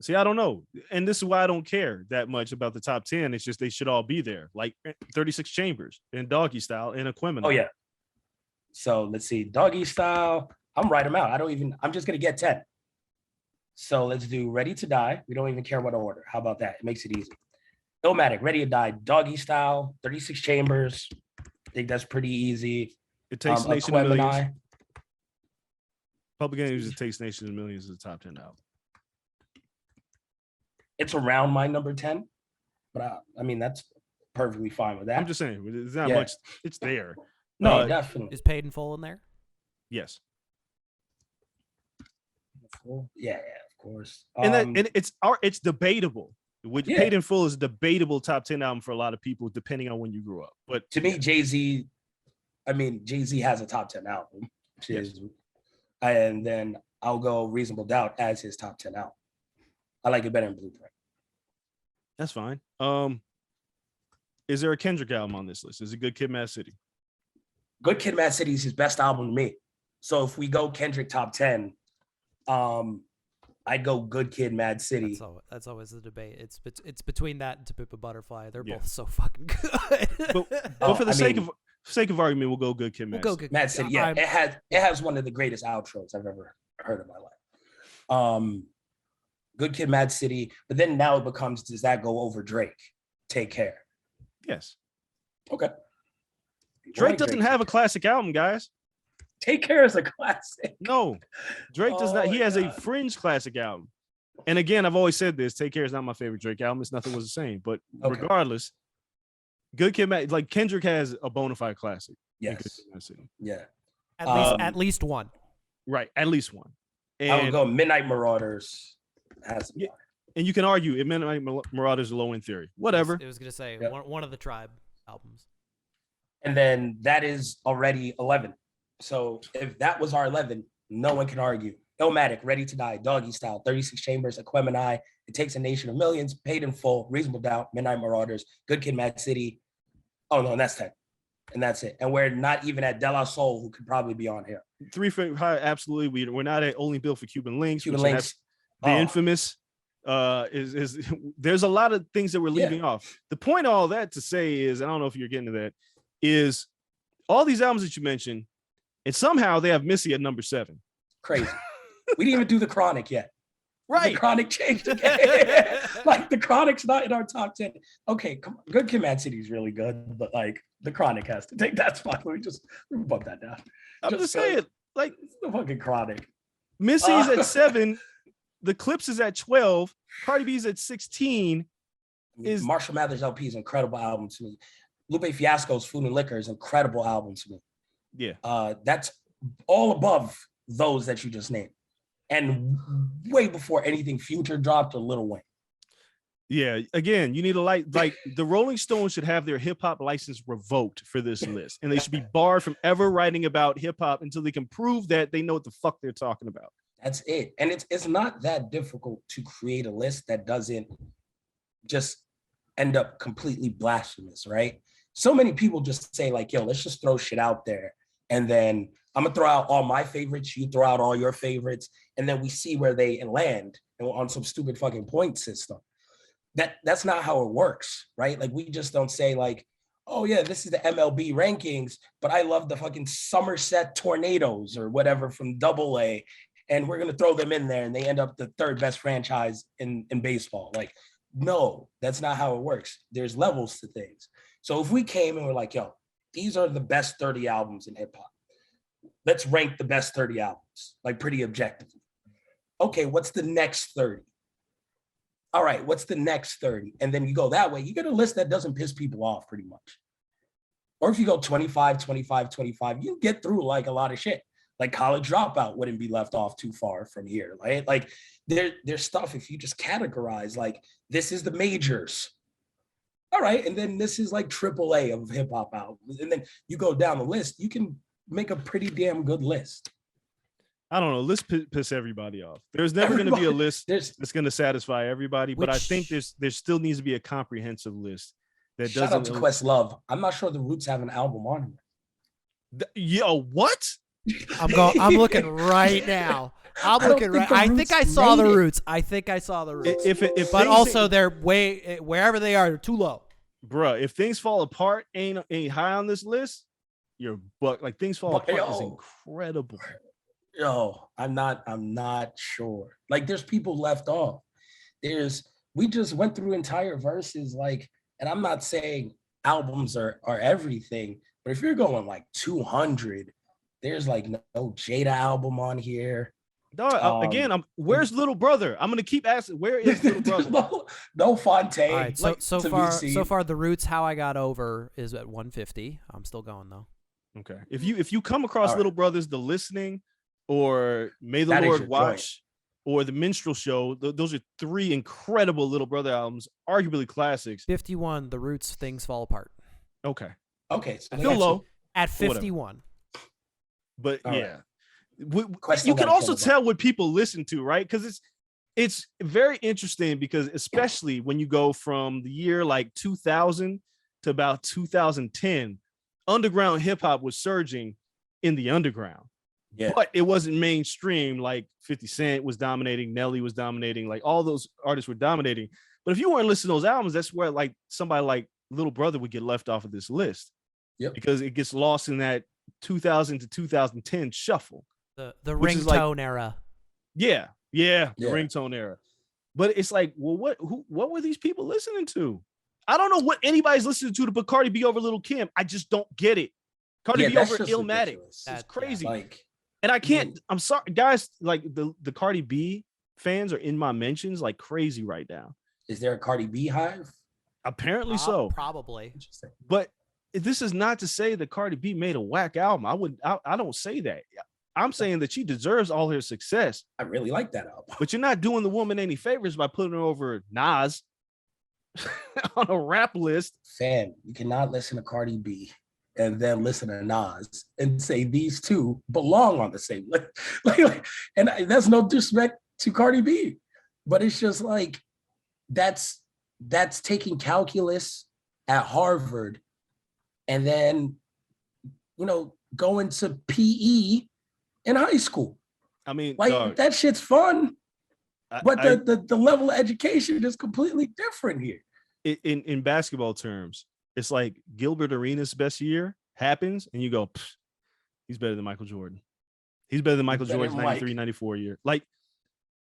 [SPEAKER 4] See, I don't know. And this is why I don't care that much about the top 10. It's just they should all be there. Like 36 Chambers and Doggy Style and Aquemini.
[SPEAKER 3] Oh, yeah. So let's see. Doggy Style. I'm write them out. I'm just going to get 10. So let's do Ready to Die. We don't even care what order. How about that? It makes it easy. Illmatic, Ready to Die, Doggy Style, 36 Chambers. I think that's pretty easy.
[SPEAKER 4] It Takes a Nation of Millions.
[SPEAKER 3] Aquemini.
[SPEAKER 4] Public Enemy's It Takes Nation of Millions is the top 10 album.
[SPEAKER 3] It's around my number 10, but I mean, that's perfectly fine with that.
[SPEAKER 4] I'm just saying, it's not much. It's there.
[SPEAKER 3] No, definitely.
[SPEAKER 5] Is Paid in Full in there?
[SPEAKER 4] Yes.
[SPEAKER 3] Yeah, of course.
[SPEAKER 4] And it's debatable. Paid in Full is a debatable top 10 album for a lot of people, depending on when you grew up. But
[SPEAKER 3] to me, Jay-Z has a top 10 album, and then I'll go Reasonable Doubt as his top 10 album. I like it better than Blueprint.
[SPEAKER 4] That's fine. Is there a Kendrick album on this list? Is it Good Kid, Mad City?
[SPEAKER 3] Good Kid, Mad City is his best album to me. So if we go Kendrick top 10, I'd go Good Kid, Mad City.
[SPEAKER 5] That's always the debate. It's between that and To Pimp a Butterfly. They're both so fucking good.
[SPEAKER 4] but for the sake of argument, we'll go Good Kid, Mad City.
[SPEAKER 3] Mad City. Yeah, it has one of the greatest outros I've ever heard in my life. Good Kid, Mad City. But then now it becomes, does that go over Drake? Take Care.
[SPEAKER 4] Yes.
[SPEAKER 3] Okay.
[SPEAKER 4] Drake doesn't have a classic album, guys.
[SPEAKER 3] Take Care is a classic.
[SPEAKER 4] No, Drake does not. He has a fringe classic album. And again, I've always said this. Take Care is not my favorite Drake album. It's Nothing Was the Same. But regardless, Good Kid, Mad, like Kendrick has a bona fide classic.
[SPEAKER 3] Yes. Yeah.
[SPEAKER 5] At least one.
[SPEAKER 4] Right. At least one. And
[SPEAKER 3] I would go Midnight Marauders.
[SPEAKER 4] And you can argue it Midnight Marauders Low End Theory. Whatever.
[SPEAKER 5] It was going to say one of the Tribe albums.
[SPEAKER 3] And then that is already 11. So if that was our 11, no one can argue. Illmatic, Ready to Die, Doggy Style, 36 Chambers, Aquemini, It Takes a Nation of Millions, Paid in Full, Reasonable Doubt, Midnight Marauders, Good Kid, Mad City. Oh no, and that's 10. And that's it. And we're not even at De La Soul, who could probably be on here.
[SPEAKER 4] 3 for absolutely. We're not at Only Built for Cuban Links. The infamous there's a lot of things that we're leaving off. The point of all that to say is, I don't know if you're getting to that, is all these albums that you mentioned, and somehow they have Missy at number 7.
[SPEAKER 3] Crazy. We didn't even do The Chronic yet.
[SPEAKER 4] Right.
[SPEAKER 3] The Chronic changed again. Like, The Chronic's not in our top 10. Okay, come on. Good Kid, Mad City is really good, but like The Chronic has to take that spot. We bump that down.
[SPEAKER 4] I'm just saying, like,
[SPEAKER 3] it's the fucking Chronic.
[SPEAKER 4] Missy's at 7. The Clips is at 12. Cardi B's at 16.
[SPEAKER 3] Marshall Mathers LP is an incredible album to me. Lupe Fiasco's Food and Liquor is an incredible album to me.
[SPEAKER 4] Yeah.
[SPEAKER 3] That's all above those that you just named. And way before anything Future dropped or Lil Wayne.
[SPEAKER 4] Yeah, again, you need a like the Rolling Stones should have their hip hop license revoked for this list. And they should be barred from ever writing about hip hop until they can prove that they know what the fuck they're talking about.
[SPEAKER 3] That's it. And it's not that difficult to create a list that doesn't just end up completely blasphemous, right? So many people just say like, yo, let's just throw shit out there. And then I'm gonna throw out all my favorites, you throw out all your favorites, and then we see where they land on some stupid fucking point system. That's not how it works, right? Like, we just don't say like, oh yeah, this is the MLB rankings, but I love the fucking Somerset Tornadoes or whatever from AA, and we're gonna throw them in there and they end up the 3rd best franchise in baseball. Like, no, that's not how it works. There's levels to things. So if we came and we're like, yo, these are the best 30 albums in hip hop. Let's rank the best 30 albums, like pretty objectively. Okay, what's the next 30? All right, what's the next 30? And then you go that way, you get a list that doesn't piss people off pretty much. Or if you go 25, 25, 25, you get through like a lot of shit. Like College Dropout wouldn't be left off too far from here, right? Like there's stuff, if you just categorize, like this is the majors. All right, and then this is like AAA of hip hop albums. And then you go down the list, you can make a pretty damn good list.
[SPEAKER 4] I don't know. Let's piss everybody off. There's never going to be a list that's going to satisfy everybody, but I think there still needs to be a comprehensive list that doesn't.
[SPEAKER 3] Shout out to Questlove. I'm not sure the Roots have an album on here.
[SPEAKER 4] Yo, what?
[SPEAKER 5] I'm looking right now. I think I saw the Roots. I think I saw the Roots. But also they're way wherever they are, they're too low.
[SPEAKER 4] Bruh, if Things Fall Apart ain't high on this list, you're like Things Fall Apart is incredible.
[SPEAKER 3] Yo, I'm not sure. Like, there's people left off. We just went through entire verses, like, and I'm not saying albums are everything, but if you're going like 200, there's like no Jada album on here.
[SPEAKER 4] No, again, where's Little Brother? I'm gonna keep asking, where is Little Brother?
[SPEAKER 3] no Fontaine.
[SPEAKER 5] All right, so far, The Roots, How I Got Over is at 150. I'm still going though.
[SPEAKER 4] Okay, if you come across Little Brothers, The Listening, or May the
[SPEAKER 3] That
[SPEAKER 4] Lord Watch, or The Minstrel Show, those are three incredible Little Brother albums, arguably classics.
[SPEAKER 5] 51, The Roots, Things Fall Apart.
[SPEAKER 4] Okay,
[SPEAKER 3] so
[SPEAKER 4] still low
[SPEAKER 5] at 51.
[SPEAKER 4] But
[SPEAKER 3] all
[SPEAKER 4] yeah.
[SPEAKER 3] Right.
[SPEAKER 4] You can also tell what people listen to, right? Because it's very interesting, because especially when you go from the year like 2000 to about 2010, underground hip hop was surging in the underground.
[SPEAKER 3] Yeah.
[SPEAKER 4] But it wasn't mainstream. Like 50 Cent was dominating, Nelly was dominating, like all those artists were dominating. But if you weren't listening to those albums, that's where like somebody like Little Brother would get left off of this list.
[SPEAKER 3] Yep.
[SPEAKER 4] Because it gets lost in that 2000 to 2010 shuffle.
[SPEAKER 5] The ringtone era.
[SPEAKER 4] Yeah, the ringtone era. But it's like, well, what were these people listening to? I don't know what anybody's listening to put Cardi B over Little Kim. I just don't get it. Cardi B over Illmatic. That's crazy. And I can't. I'm sorry, guys. Like the Cardi B fans are in my mentions like crazy right now.
[SPEAKER 3] Is there a Cardi B hive?
[SPEAKER 4] Apparently so.
[SPEAKER 5] Probably.
[SPEAKER 4] But this is not to say that Cardi B made a whack album. I don't say that. I'm saying that she deserves all her success.
[SPEAKER 3] I really like that album.
[SPEAKER 4] But you're not doing the woman any favors by putting her over Nas on a rap list.
[SPEAKER 3] Fam, you cannot listen to Cardi B and then listen to Nas and say these two belong on the same list. And that's no disrespect to Cardi B, but it's just like that's taking calculus at Harvard and then going to PE in high school.
[SPEAKER 4] I mean,
[SPEAKER 3] like that shit's fun, but the level of education is completely different here.
[SPEAKER 4] In basketball terms, it's like Gilbert Arenas' best year happens, and you go, he's better than Michael Jordan. He's better than Michael Jordan's 93, 94 year. Like,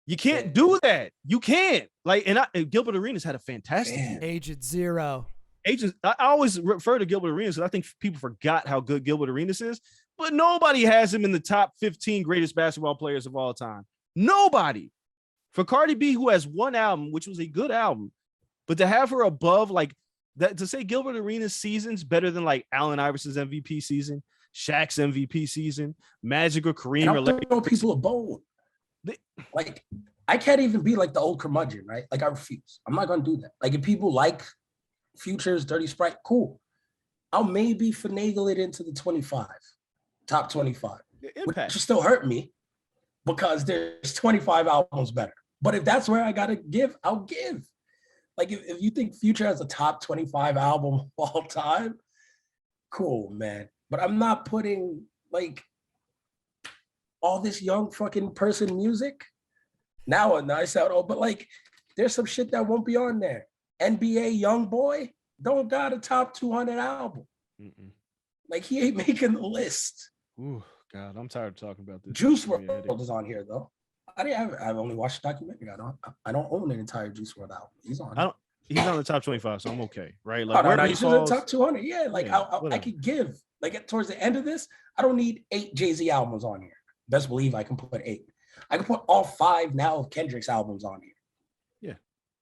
[SPEAKER 4] you can't do that. You can't. Like, and Gilbert Arenas had a fantastic year.
[SPEAKER 5] Agent Zero.
[SPEAKER 4] I always refer to Gilbert Arenas because I think people forgot how good Gilbert Arenas is, but nobody has him in the top 15 greatest basketball players of all time. Nobody. For Cardi B, who has one album, which was a good album, but to have her above like that, to say Gilbert Arenas' season's better than like Allen Iverson's MVP season, Shaq's MVP season, Magic or Kareem,
[SPEAKER 3] or throw people a bone. Like, I can't even be like the old curmudgeon, right? Like, I refuse. I'm not gonna do that. Like, if people like Future's Dirty Sprite, cool. I'll maybe finagle it into the 25, top 25, which will still hurt me because there's 25 albums better. But if that's where I gotta give, I'll give. Like, if you think Future has a top 25 album of all time, cool, man. But I'm not putting like all this young fucking person music. Now I sound old, but like there's some shit that won't be on there. NBA Youngboy don't got a top 200 album. Like, he ain't making the list.
[SPEAKER 4] Ooh, God, I'm tired of talking about this.
[SPEAKER 3] Juice WRLD is on here though. I've only watched the documentary. I don't own an entire Juice WRLD album. He's on.
[SPEAKER 4] He's on the top 25, so I'm okay, right? Like,
[SPEAKER 3] no, he's in the top 200. Yeah, like I could give. Like, towards the end of this, I don't need 8 Jay-Z albums on here. Best believe I can put 8. I can put all 5 now of Kendrick's albums on here.
[SPEAKER 4] Yeah,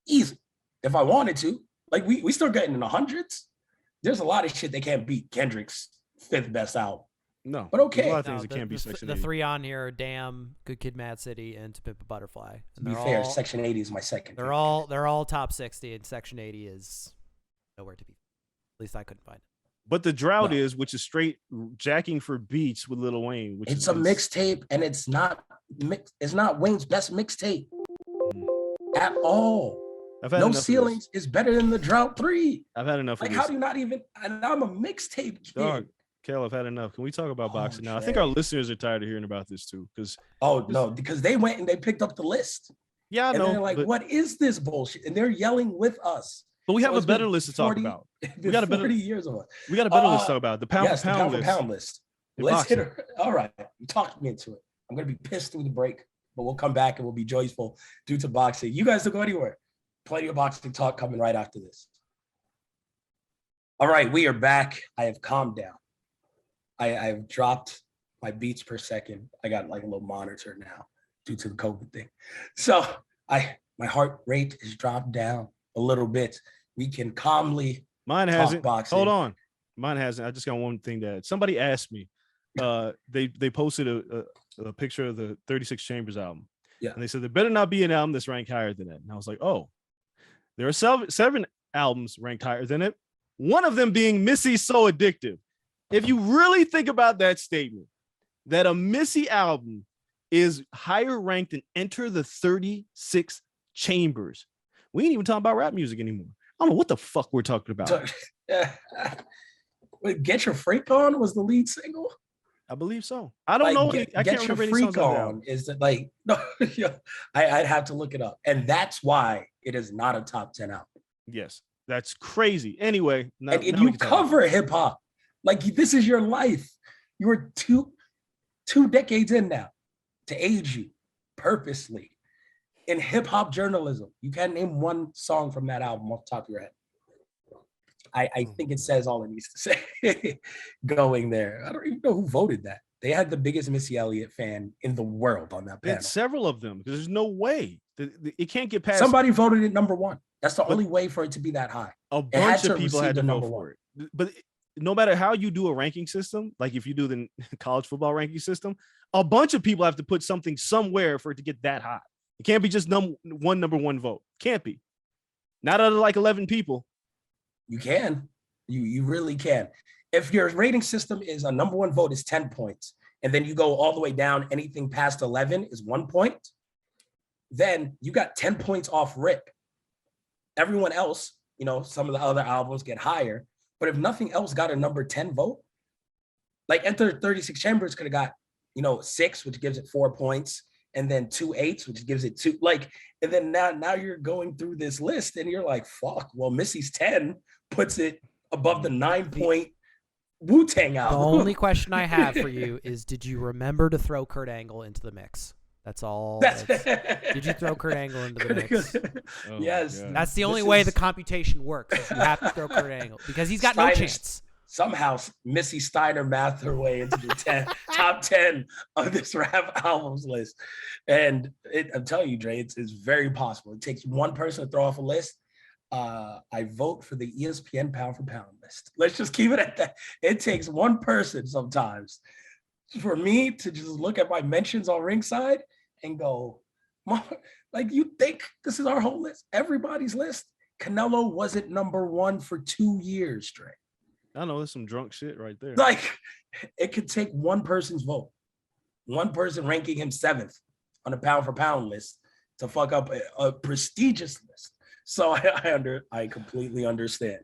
[SPEAKER 3] easy. If I wanted to, like we still getting in the hundreds. There's a lot of shit they can't beat Kendrick's 5th best album.
[SPEAKER 4] No,
[SPEAKER 3] but okay.
[SPEAKER 4] A lot of things that can't be Section 80.
[SPEAKER 5] The 3 on here are Damn, Good Kid, Mad City, and To Pimp a Butterfly.
[SPEAKER 3] To be fair, Section 80 is my second.
[SPEAKER 5] They're all top 60, and Section 80 is nowhere to be. At least I couldn't find it.
[SPEAKER 4] But the drought is, which is straight jacking for beats with Lil Wayne. Which
[SPEAKER 3] it's a mixtape, and it's not Wayne's best mixtape at all. No Ceilings is better than the Drought 3.
[SPEAKER 4] I've had enough.
[SPEAKER 3] Like, how do you not even? And I'm a mixtape kid.
[SPEAKER 4] Dog, Coale, I've had enough. Can we talk about boxing now? I think our listeners are tired of hearing about this too.
[SPEAKER 3] Because they went and they picked up the list.
[SPEAKER 4] Yeah, I know.
[SPEAKER 3] And they're like, what is this bullshit? And they're yelling with us.
[SPEAKER 4] But we have a better list to talk about.
[SPEAKER 3] We got a better 40 years of it.
[SPEAKER 4] We got a better list to talk about. The pound for pound list.
[SPEAKER 3] Let's hit her. All right, you talked me into it. I'm going to be pissed through the break, but we'll come back and we'll be joyful due to boxing. You guys don't go anywhere. Plenty of boxing talk coming right after this. All right, we are back. I have calmed down. I've dropped my beats per second. I got like a little monitor now due to the COVID thing. So my heart rate is dropped down a little bit. We can calmly
[SPEAKER 4] Mine
[SPEAKER 3] talk
[SPEAKER 4] hasn't.
[SPEAKER 3] boxing.
[SPEAKER 4] Hold on. Mine hasn't. I just got one thing to add. Somebody asked me. They posted a picture of the 36 Chambers album.
[SPEAKER 3] Yeah.
[SPEAKER 4] And they said there better not be an album that's ranked higher than that. And I was like, oh, there are seven albums ranked higher than it. One of them being Missy's So Addictive. If you really think about that statement, that a Missy album is higher ranked than Enter the 36 Chambers. We ain't even talking about rap music anymore. I don't know what the fuck we're talking about.
[SPEAKER 3] Wait, Get Your Freak On was the lead single?
[SPEAKER 4] I believe so. I don't know. I can't remember any songs on
[SPEAKER 3] on. Is it like, no, I'd have to look it up. And that's why it is not a top 10 album.
[SPEAKER 4] Yes, that's crazy. Anyway,
[SPEAKER 3] and you cover hip hop. Like, this is your life. You were two decades in now to age you purposely in hip hop journalism. You can't name one song from that album off the top of your head. I think it says all it needs to say going there. I don't even know who voted that. They had the biggest Missy Elliott fan in the world on that panel.
[SPEAKER 4] Several of them, because there's no way. It can't get past.
[SPEAKER 3] Somebody voted it number one. That's the only way for it to be that high.
[SPEAKER 4] A bunch of people had to vote for it. But no matter how you do a ranking system, like if you do the college football ranking system, a bunch of people have to put something somewhere for it to get that high. It can't be just number one vote. Can't be. Not out of like 11 people.
[SPEAKER 3] You can. You really can. If your rating system is a number one vote is 10 points, and then you go all the way down, anything past 11 is 1 point, then you got 10 points off rip. Everyone else, some of the other albums get higher, but if nothing else got a number 10 vote, like Enter 36 Chambers could have got, 6, which gives it 4 points, and then 2 8s, which gives it 2, and then now you're going through this list and you're like, fuck, well, Missy's 10 puts it above the 9-point Wu-Tang album.
[SPEAKER 5] The only question I have for you is, did you remember to throw Kurt Angle into the mix? That's all. Did you throw Kurt Angle into the mix?
[SPEAKER 3] Yes.
[SPEAKER 5] That's the only way the computation works. You have to throw Kurt Angle because he's got no chance.
[SPEAKER 3] Somehow Missy Steiner mathed her way into the top 10 of this rap albums list. And I'm telling you, Dre, it's very possible. It takes one person to throw off a list. I vote for the ESPN pound for pound list. Let's just keep it at that. It takes one person sometimes for me to just look at my mentions on Ringside and go, like, you think this is our whole list? Everybody's list? Canelo wasn't number one for 2 years, Dre.
[SPEAKER 4] I know, there's some drunk shit right there.
[SPEAKER 3] Like, it could take one person's vote, one person ranking him 7th on a pound for pound list to fuck up a prestigious list. So I completely understand.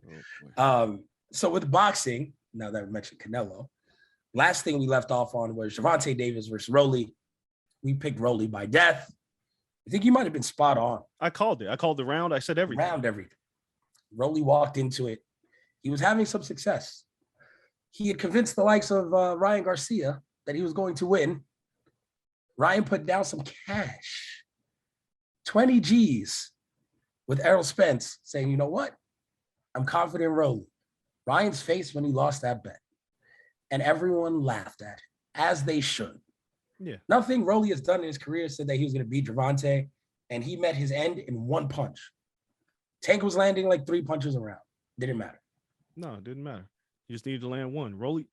[SPEAKER 3] So with boxing, now that we mentioned Canelo, last thing we left off on was Gervonta Davis versus Rolly. We picked Rolly by death. I think you might have been spot on.
[SPEAKER 4] I called it. I called the round. I said everything.
[SPEAKER 3] Everything. Rolly walked into it. He was having some success. He had convinced the likes of Ryan Garcia that he was going to win. Ryan put down some cash, 20 G's, with Errol Spence saying, you know what? I'm confident in Rolly. Ryan's face when he lost that bet. And everyone laughed at it, as they should.
[SPEAKER 4] Yeah.
[SPEAKER 3] Nothing Rolly has done in his career said that he was going to beat Gervonta, and he met his end in one punch. Tank was landing like 3 punches around. Didn't matter.
[SPEAKER 4] No, it didn't matter. You just needed to land one. Rolly,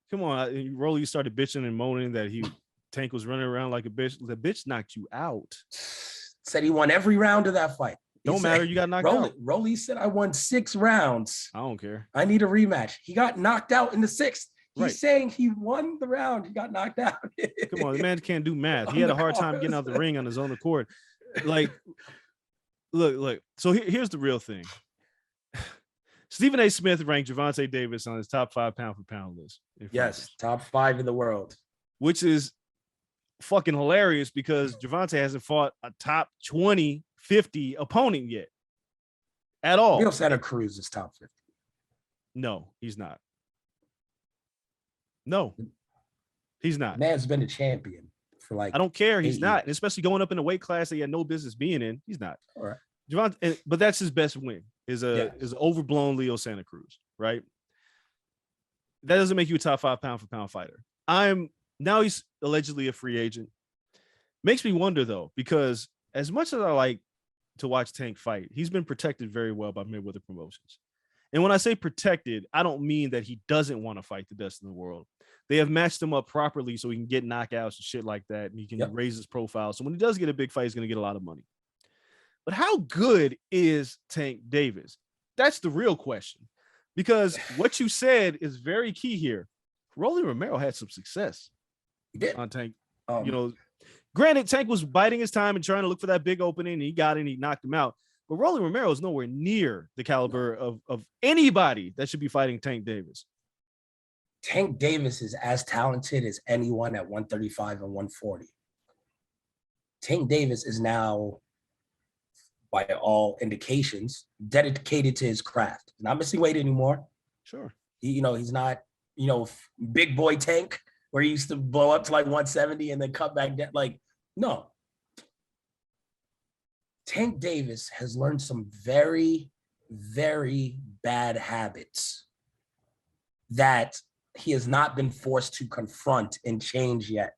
[SPEAKER 4] come on. Rolly started bitching and moaning that Tank was running around like a bitch. The bitch knocked you out.
[SPEAKER 3] Said he won every round of that fight.
[SPEAKER 4] Don't matter. You got knocked out.
[SPEAKER 3] Rolly said, I won 6 rounds.
[SPEAKER 4] I don't care.
[SPEAKER 3] I need a rematch. He got knocked out in the 6th. He's
[SPEAKER 4] Right.
[SPEAKER 3] saying he won the round. He got knocked out.
[SPEAKER 4] Come on, the man can't do math. He had a hard time getting out the ring on his own accord. Like, look. So here's the real thing. Stephen A. Smith ranked Gervonta Davis on his top 5 pound for pound list.
[SPEAKER 3] Yes, top 5 in the world.
[SPEAKER 4] Which is fucking hilarious because Gervonta hasn't fought a top 20, 50 opponent yet. At all.
[SPEAKER 3] Real Santa Cruz is top 50.
[SPEAKER 4] No, he's not. No, he's not.
[SPEAKER 3] Man's been a champion for like.
[SPEAKER 4] I don't care. He's
[SPEAKER 3] 8
[SPEAKER 4] not,
[SPEAKER 3] years.
[SPEAKER 4] and especially going up in a weight class that he had no business being in. He's not.
[SPEAKER 3] All right.
[SPEAKER 4] But that's his best win. Is an overblown Leo Santa Cruz, right? That doesn't make you a top 5 pound for pound fighter. Now he's allegedly a free agent. Makes me wonder though, because as much as I like to watch Tank fight, he's been protected very well by Mayweather Promotions. And when I say protected, I don't mean that he doesn't want to fight the best in the world. They have matched him up properly so he can get knockouts and shit like that, and he can raise his profile. So when he does get a big fight, he's going to get a lot of money. But how good is Tank Davis? That's the real question. Because what you said is very key here. Rolly Romero had some success on Tank. Granted, Tank was biding his time and trying to look for that big opening, and he got it and he knocked him out. But Rolly Romero is nowhere near the caliber of anybody that should be fighting Tank Davis.
[SPEAKER 3] Tank Davis is as talented as anyone at 135 and 140. Tank Davis is now, by all indications, dedicated to his craft. He's not missing weight anymore.
[SPEAKER 4] Sure.
[SPEAKER 3] He's not, big boy Tank, where he used to blow up to like 170 and then cut back down. Like, no. Tank Davis has learned some very, very bad habits that he has not been forced to confront and change yet.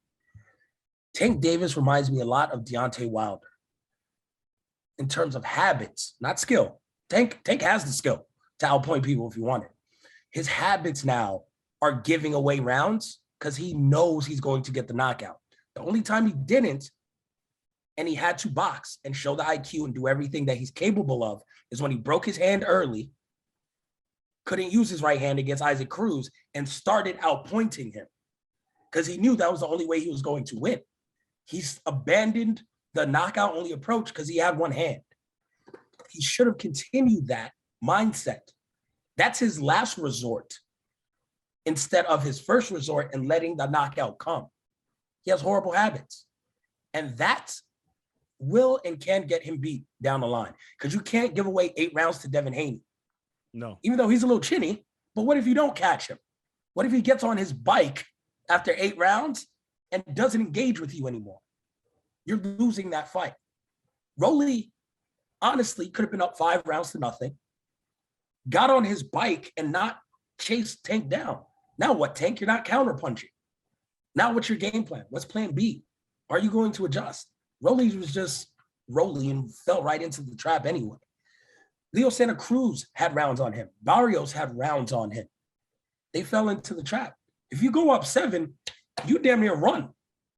[SPEAKER 3] Tank Davis reminds me a lot of Deontay Wilder in terms of habits, not skill. Tank has the skill to outpoint people if you want it. His habits now are giving away rounds because he knows he's going to get the knockout. The only time he didn't, and he had to box and show the IQ and do everything that he's capable of, is when he broke his hand early, couldn't use his right hand against Isaac Cruz, and started outpointing him because he knew that was the only way he was going to win. He's abandoned the knockout only approach because he had one hand. He should have continued that mindset. That's his last resort instead of his first resort and letting the knockout come. He has horrible habits. And that will and can get him beat down the line because you can't give away 8 rounds to Devin Haney.
[SPEAKER 4] No.
[SPEAKER 3] Even though he's a little chinny, but what if you don't catch him? What if he gets on his bike after 8 rounds and doesn't engage with you anymore? You're losing that fight. Rolly, honestly, could have been up 5 rounds to nothing, got on his bike and not chased Tank down. Now what, Tank? You're not counterpunching. Now what's your game plan? What's plan B? Are you going to adjust? Rolly was just Rolly and fell right into the trap anyway. Leo Santa Cruz had rounds on him. Barrios had rounds on him. They fell into the trap. If you go up 7, you damn near run.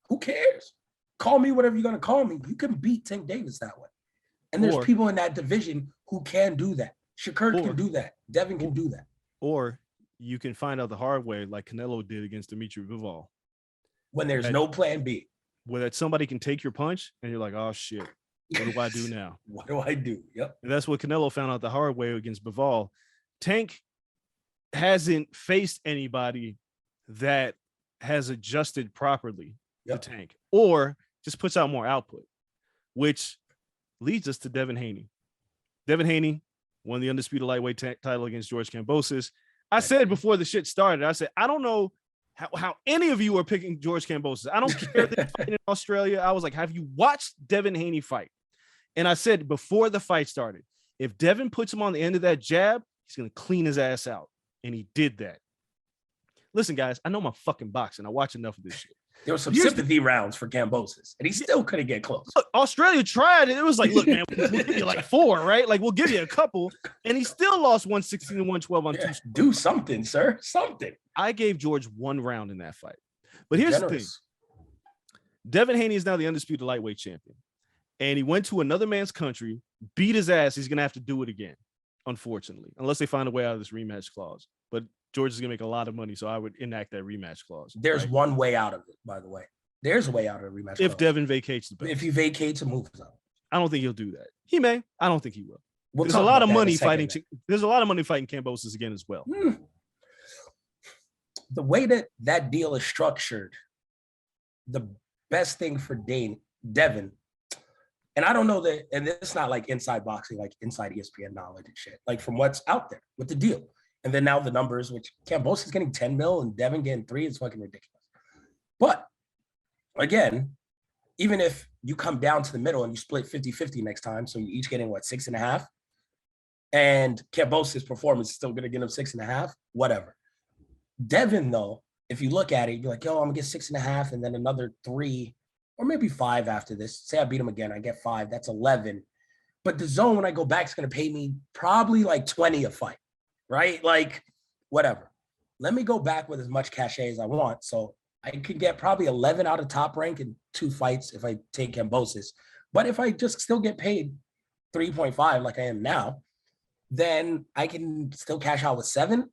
[SPEAKER 3] Who cares? Call me whatever you're going to call me. You can beat Tank Davis that way. And there's people in that division who can do that. Shakur can do that. Devin can do that.
[SPEAKER 4] Or you can find out the hard way like Canelo did against Dimitri Bivol.
[SPEAKER 3] When there's no plan B.
[SPEAKER 4] Where that somebody can take your punch and you're like, oh, shit. What do I do now?
[SPEAKER 3] What do I do? Yep.
[SPEAKER 4] And that's what Canelo found out the hard way against Bivol. Tank hasn't faced anybody that has adjusted properly to Tank or just puts out more output, which leads us to Devin Haney. Devin Haney won the undisputed lightweight title against George Kambosos. I said before the shit started, I said, I don't know how any of you are picking George Kambosos. I don't care that he's fighting in Australia. I was like, have you watched Devin Haney fight? And I said before the fight started, if Devin puts him on the end of that jab, he's going to clean his ass out. And he did that. Listen, guys, I know my fucking boxing. I watch enough of this shit.
[SPEAKER 3] There were some sympathy rounds for Kambosos, and he still couldn't get close.
[SPEAKER 4] Look, Australia tried it. It was like, look, man, we'll give you like 4, right? Like, we'll give you a couple. And he still lost 116 and 112 on 2.
[SPEAKER 3] Do something, sir. Something.
[SPEAKER 4] I gave George 1 round in that fight. But here's the thing. Devin Haney is now the undisputed lightweight champion. And he went to another man's country, beat his ass. He's going to have to do it again, unfortunately, unless they find a way out of this rematch clause. But George is going to make a lot of money, so I would enact that rematch clause.
[SPEAKER 3] There's one way out of it, by the way. There's a way out of the rematch
[SPEAKER 4] if
[SPEAKER 3] clause.
[SPEAKER 4] Devin vacates the belt.
[SPEAKER 3] If he vacates and moves out.
[SPEAKER 4] I don't think he'll do that. He may. I don't think he will.
[SPEAKER 3] There's
[SPEAKER 4] a lot of money fighting. There's a lot of money fighting Kambosos again as well.
[SPEAKER 3] The way that deal is structured, the best thing for Devin, and I don't know that, and it's not like inside boxing, like inside ESPN knowledge and shit, like from what's out there with the deal. And then now the numbers, which Kambosos is getting 10 mil and Devin getting 3, is fucking ridiculous. But again, even if you come down to the middle and you split 50-50 next time, so you're each getting what, 6.5, and Kambosos' performance is still going to get him 6.5, whatever. Devin, though, if you look at it, you're like, yo, I'm gonna get 6.5 and then another 3 or maybe 5 after this. Say I beat him again, I get 5, that's 11. But the zone, when I go back, is gonna pay me probably like 20 a fight, right? Like, whatever. Let me go back with as much cachet as I want. So I could get probably 11 out of Top Rank in 2 fights if I take Kambosos. But if I just still get paid 3.5 like I am now, then I can still cash out with 7.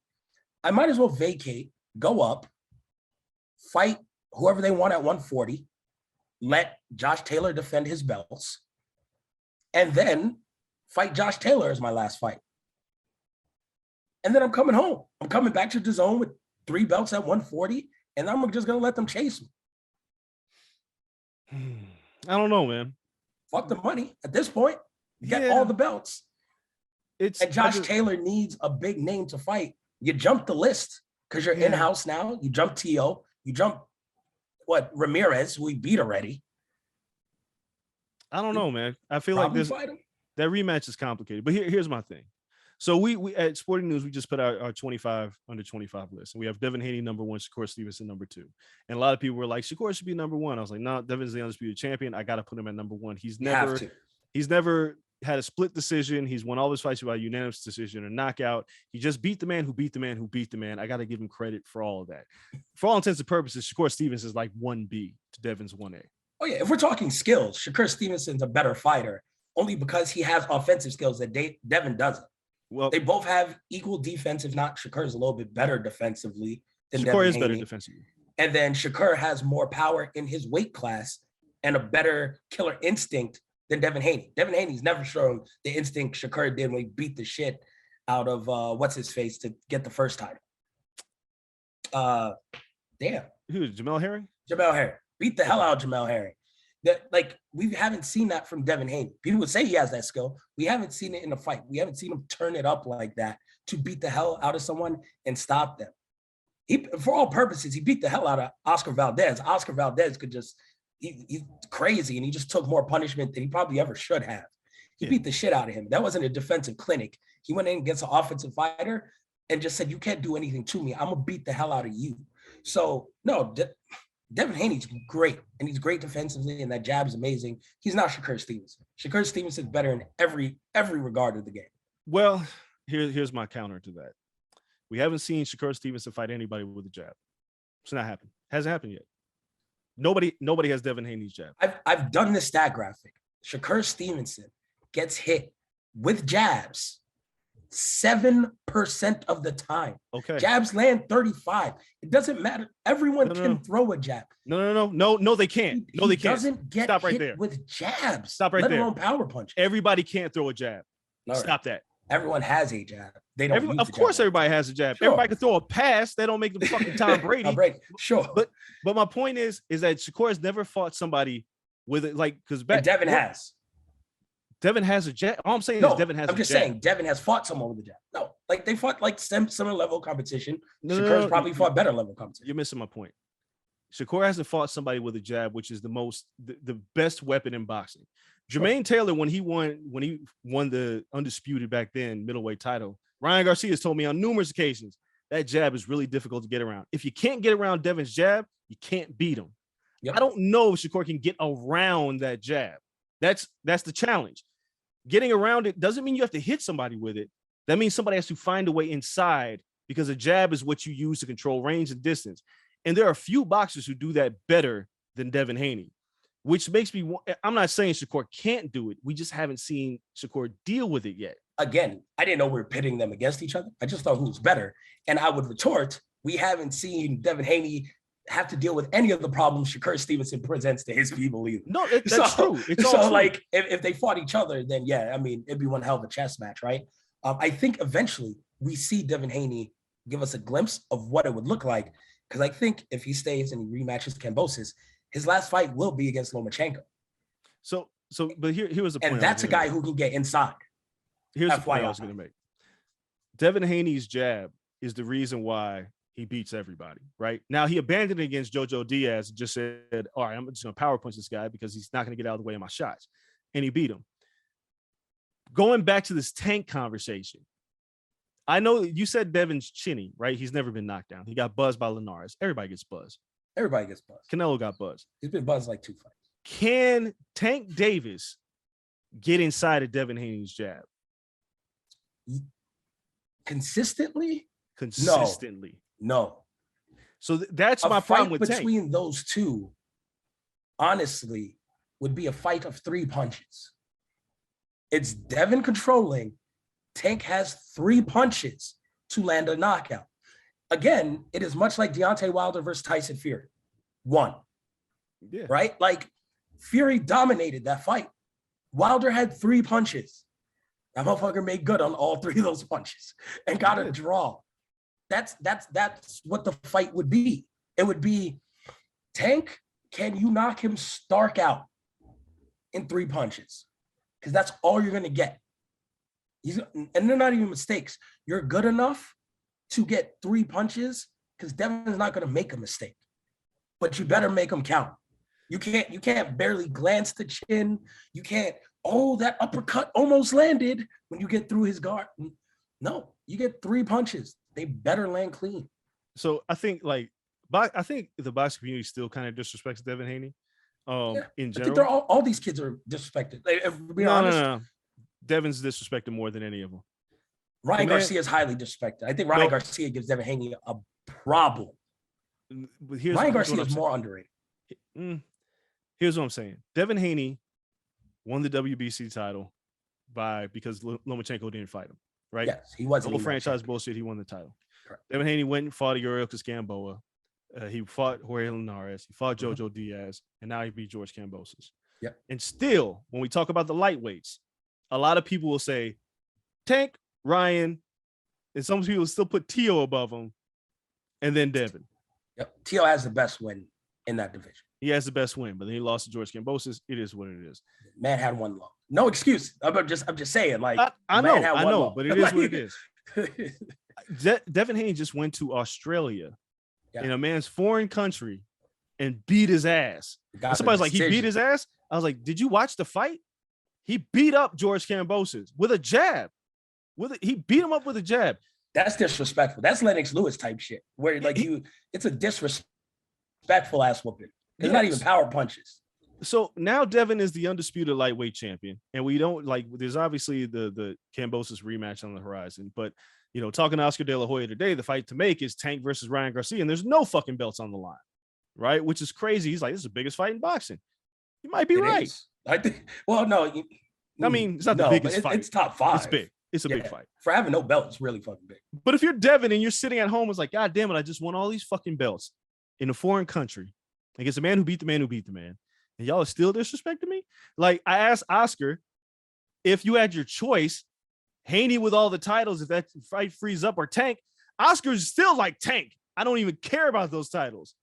[SPEAKER 3] I might as well vacate, go up, fight whoever they want at 140, let Josh Taylor defend his belts, and then fight Josh Taylor as my last fight. And then I'm coming home. I'm coming back to the zone with 3 belts at 140, and I'm just going to let them chase
[SPEAKER 4] me. I don't know, man.
[SPEAKER 3] Fuck the money at this point. You get all the belts. And Josh Taylor needs a big name to fight. You jump the list because you're in-house now. You jump T.O. You jump, Ramirez, who we beat already.
[SPEAKER 4] I don't know, man. I feel like that rematch is complicated. But here's my thing. So we at Sporting News, we just put our 25 under 25 list. And we have Devin Haney number 1, Shakur Stevenson number 2. And a lot of people were like, Shakur should be number 1. I was like, no, Devin's the undisputed champion. I got to put him at number 1. He's never had a split decision. He's won all his fights by unanimous decision or knockout. He just beat the man who beat the man who beat the man. I got to give him credit for all of that. For all intents and purposes, Shakur Stevenson is like 1B to Devin's 1A.
[SPEAKER 3] Oh, yeah. If we're talking skills, Shakur Stevenson's a better fighter only because he has offensive skills that Devin doesn't. Well, they both have equal defense. If not, Shakur's a little bit better defensively than Devin
[SPEAKER 4] Shakur is
[SPEAKER 3] Haney.
[SPEAKER 4] better defensively.
[SPEAKER 3] And then Shakur has more power in his weight class and a better killer instinct than Devin Haney. Devin Haney's never shown the instinct Shakur did when he beat the shit out of what's-his-face to get the first title. Damn.
[SPEAKER 4] Who, Jamel Herring?
[SPEAKER 3] Jamel Herring. Beat the hell out of Jamel Herring. We haven't seen that from Devin Haney. People would say he has that skill. We haven't seen it in a fight. We haven't seen him turn it up like that to beat the hell out of someone and stop them. For all purposes, he beat the hell out of Oscar Valdez. Oscar Valdez could just, he's crazy, and he just took more punishment than he probably ever should have. He beat the shit out of him. That wasn't a defensive clinic. He went in against an offensive fighter and just said, you can't do anything to me. I'm going to beat the hell out of you. So, no, Devin Haney's great, and he's great defensively, and that jab is amazing. He's not Shakur Stevenson. Shakur Stevenson's better in every regard of the game.
[SPEAKER 4] Well, here's my counter to that. We haven't seen Shakur Stevenson fight anybody with a jab. It's not happened. Hasn't happened yet. Nobody has Devin Haney's jab.
[SPEAKER 3] I've done this stat graphic. Shakur Stevenson gets hit with jabs 7% of the time.
[SPEAKER 4] Okay.
[SPEAKER 3] Jabs land 35. It doesn't matter. Everyone can throw a jab.
[SPEAKER 4] No, they can't. No, they can't.
[SPEAKER 3] Doesn't get
[SPEAKER 4] Stop right
[SPEAKER 3] hit
[SPEAKER 4] there.
[SPEAKER 3] with jabs.
[SPEAKER 4] Stop right there.
[SPEAKER 3] Let alone power punch.
[SPEAKER 4] Everybody can't throw a jab.
[SPEAKER 3] No,
[SPEAKER 4] Stop that.
[SPEAKER 3] Everyone has a jab. They don't.
[SPEAKER 4] Of course, everybody has a jab. Sure. Everybody can throw a pass. They don't make them fucking Tom Brady.
[SPEAKER 3] Sure.
[SPEAKER 4] But my point is that Shakur has never fought somebody with it, like, because
[SPEAKER 3] Devin has.
[SPEAKER 4] Devin has a jab. All I'm saying is Devin has a jab.
[SPEAKER 3] I'm just saying Devin has fought someone with a jab. No, like they fought like similar level competition. Shakur's probably fought better level competition.
[SPEAKER 4] You're missing my point. Shakur hasn't fought somebody with a jab, which is the best weapon in boxing. Jermaine Taylor, when he won the undisputed back then middleweight title, Ryan Garcia has told me on numerous occasions that jab is really difficult to get around. If you can't get around Devin's jab, you can't beat him. Yep. I don't know if Shakur can get around that jab. That's the challenge. Getting around it doesn't mean you have to hit somebody with it. That means somebody has to find a way inside, because a jab is what you use to control range and distance. And there are a few boxers who do that better than Devin Haney, which makes me, I'm not saying Shakur can't do it. We just haven't seen Shakur deal with it yet.
[SPEAKER 3] Again, I didn't know we were pitting them against each other. I just thought who was better. And I would retort, we haven't seen Devin Haney have to deal with any of the problems Shakur Stevenson presents to his people either.
[SPEAKER 4] No, that's true. It's all true.
[SPEAKER 3] Like, if they fought each other, then yeah, I mean, it'd be one hell of a chess match, right? I think eventually we see Devin Haney give us a glimpse of what it would look like, because I think if he stays and he rematches Kambosos, his last fight will be against Lomachenko.
[SPEAKER 4] But here was the point.
[SPEAKER 3] And that's a guy who can get inside.
[SPEAKER 4] Here's the point I was going to make. Devin Haney's jab is the reason why he beats everybody, right? Now he abandoned it against Jojo Diaz and just said, all right, I'm just going to power punch this guy because he's not going to get out of the way of my shots. And he beat him. Going back to this Tank conversation, I know you said Devin's chinny, right? He's never been knocked down. He got buzzed by Linares. Everybody gets buzzed.
[SPEAKER 3] Everybody gets buzzed.
[SPEAKER 4] Canelo got buzzed.
[SPEAKER 3] He's been buzzed like 2 fights.
[SPEAKER 4] Can Tank Davis get inside of Devin Haney's jab?
[SPEAKER 3] Consistently?
[SPEAKER 4] Consistently.
[SPEAKER 3] No.
[SPEAKER 4] So that's my problem with Tank.
[SPEAKER 3] Between those two, honestly, would be a fight of 3 punches. It's Devin controlling. Tank has 3 punches to land a knockout. Again, it is much like Deontay Wilder versus Tyson Fury. 1.
[SPEAKER 4] Yeah.
[SPEAKER 3] Right? Like, Fury dominated that fight. Wilder had 3 punches. That motherfucker made good on all 3 of those punches and got a draw. That's what the fight would be. It would be, Tank, can you knock him stark out in 3 punches? Because that's all you're going to get. And they're not even mistakes. You're good enough to get 3 punches because Devin's not going to make a mistake. But you better make them count. You can't barely glance the chin. You can't, that uppercut almost landed when you get through his guard. No, you get 3 punches. They better land clean.
[SPEAKER 4] So I think the boxing community still kind of disrespects Devin Haney. In general,
[SPEAKER 3] I think they're all these kids are disrespected.
[SPEAKER 4] No. Devin's disrespected more than any of them.
[SPEAKER 3] Ryan Garcia is highly disrespected. I think Ryan Garcia gives Devin Haney a problem. Ryan Garcia is more underrated.
[SPEAKER 4] Here's what I'm saying. Devin Haney won the WBC title because Lomachenko didn't fight him, right?
[SPEAKER 3] Yes, he wasn't.
[SPEAKER 4] The whole franchise bullshit. He won the title.
[SPEAKER 3] Correct.
[SPEAKER 4] Devin Haney went and fought Yuriorkis Gamboa. He fought Jorge Linares. He fought Jojo Diaz, and now he beat George Kambosos.
[SPEAKER 3] Yeah.
[SPEAKER 4] And still, when we talk about the lightweights, a lot of people will say Tank, Ryan, and some people still put Tio above him, and then Devin.
[SPEAKER 3] Yep. Tio has the best win in that division.
[SPEAKER 4] He has the best win, but then he lost to George Kambosos. It is what it is.
[SPEAKER 3] Man had 1 loss. No excuse. I'm just saying. Like
[SPEAKER 4] I know, but it is what it is. Devin Haney just went to Australia in a man's foreign country and beat his ass. Somebody's like, he beat his ass. I was like, did you watch the fight? He beat up George Kambosos with a jab. He beat him up with a jab.
[SPEAKER 3] That's disrespectful. That's Lennox Lewis type shit. Where it's a disrespectful ass whooping. It's not even power punches.
[SPEAKER 4] So now Devin is the undisputed lightweight champion, and we don't there's obviously the Kambosos rematch on the horizon, but talking to Oscar De La Hoya today, the fight to make is Tank versus Ryan Garcia, and there's no fucking belts on the line, right? Which is crazy. He's like, this is the biggest fight in boxing. You might be right.
[SPEAKER 3] I think. Well, no.
[SPEAKER 4] I mean, it's not the biggest fight.
[SPEAKER 3] It's top 5.
[SPEAKER 4] It's big. It's a big fight.
[SPEAKER 3] For having no belt, it's really fucking big.
[SPEAKER 4] But if you're Devin and you're sitting at home, it's like, God damn it, I just won all these fucking belts in a foreign country against a man who beat the man who beat the man. And y'all are still disrespecting me? Like, I asked Oscar if you had your choice, Haney with all the titles, if that fight frees up, or Tank. Oscar's still like, Tank. I don't even care about those titles.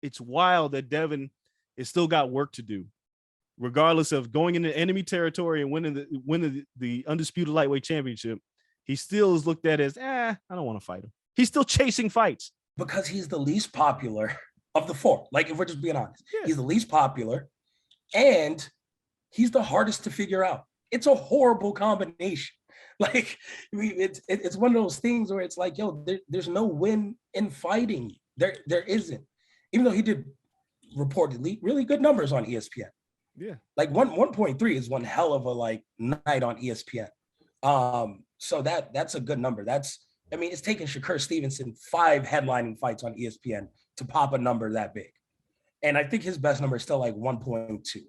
[SPEAKER 4] It's wild that Devin has still got work to do, regardless of going into enemy territory and winning the undisputed lightweight championship. He still is looked at as, I don't want to fight him. He's still chasing fights.
[SPEAKER 3] Because he's the least popular of the 4. Like, if we're just being honest, he's the least popular and he's the hardest to figure out. It's a horrible combination. Like, it's one of those things where it's like, yo, there's no win in fighting. There isn't. Even though he did reportedly really good numbers on ESPN.
[SPEAKER 4] Yeah. Like
[SPEAKER 3] 1.3 is one hell of a night on ESPN. So that's a good number. It's taken Shakur Stevenson 5 headlining fights on ESPN to pop a number that big. And I think his best number is still 1.2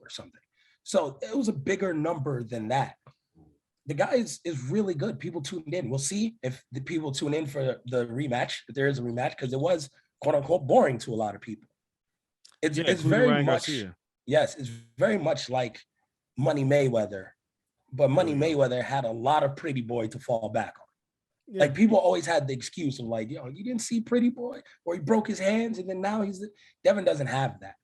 [SPEAKER 3] or something. So it was a bigger number than that. The guy is really good. People tuned in. We'll see if the people tune in for the rematch, if there is a rematch, because it was quote unquote boring to a lot of people. It's very Ryan much, Garcia. Yes, it's very much like Money Mayweather, but Money Mayweather had a lot of Pretty Boy to fall back on. Yeah. Like, people always had the excuse of you didn't see Pretty Boy, or he broke his hands, and then now Devin doesn't have that.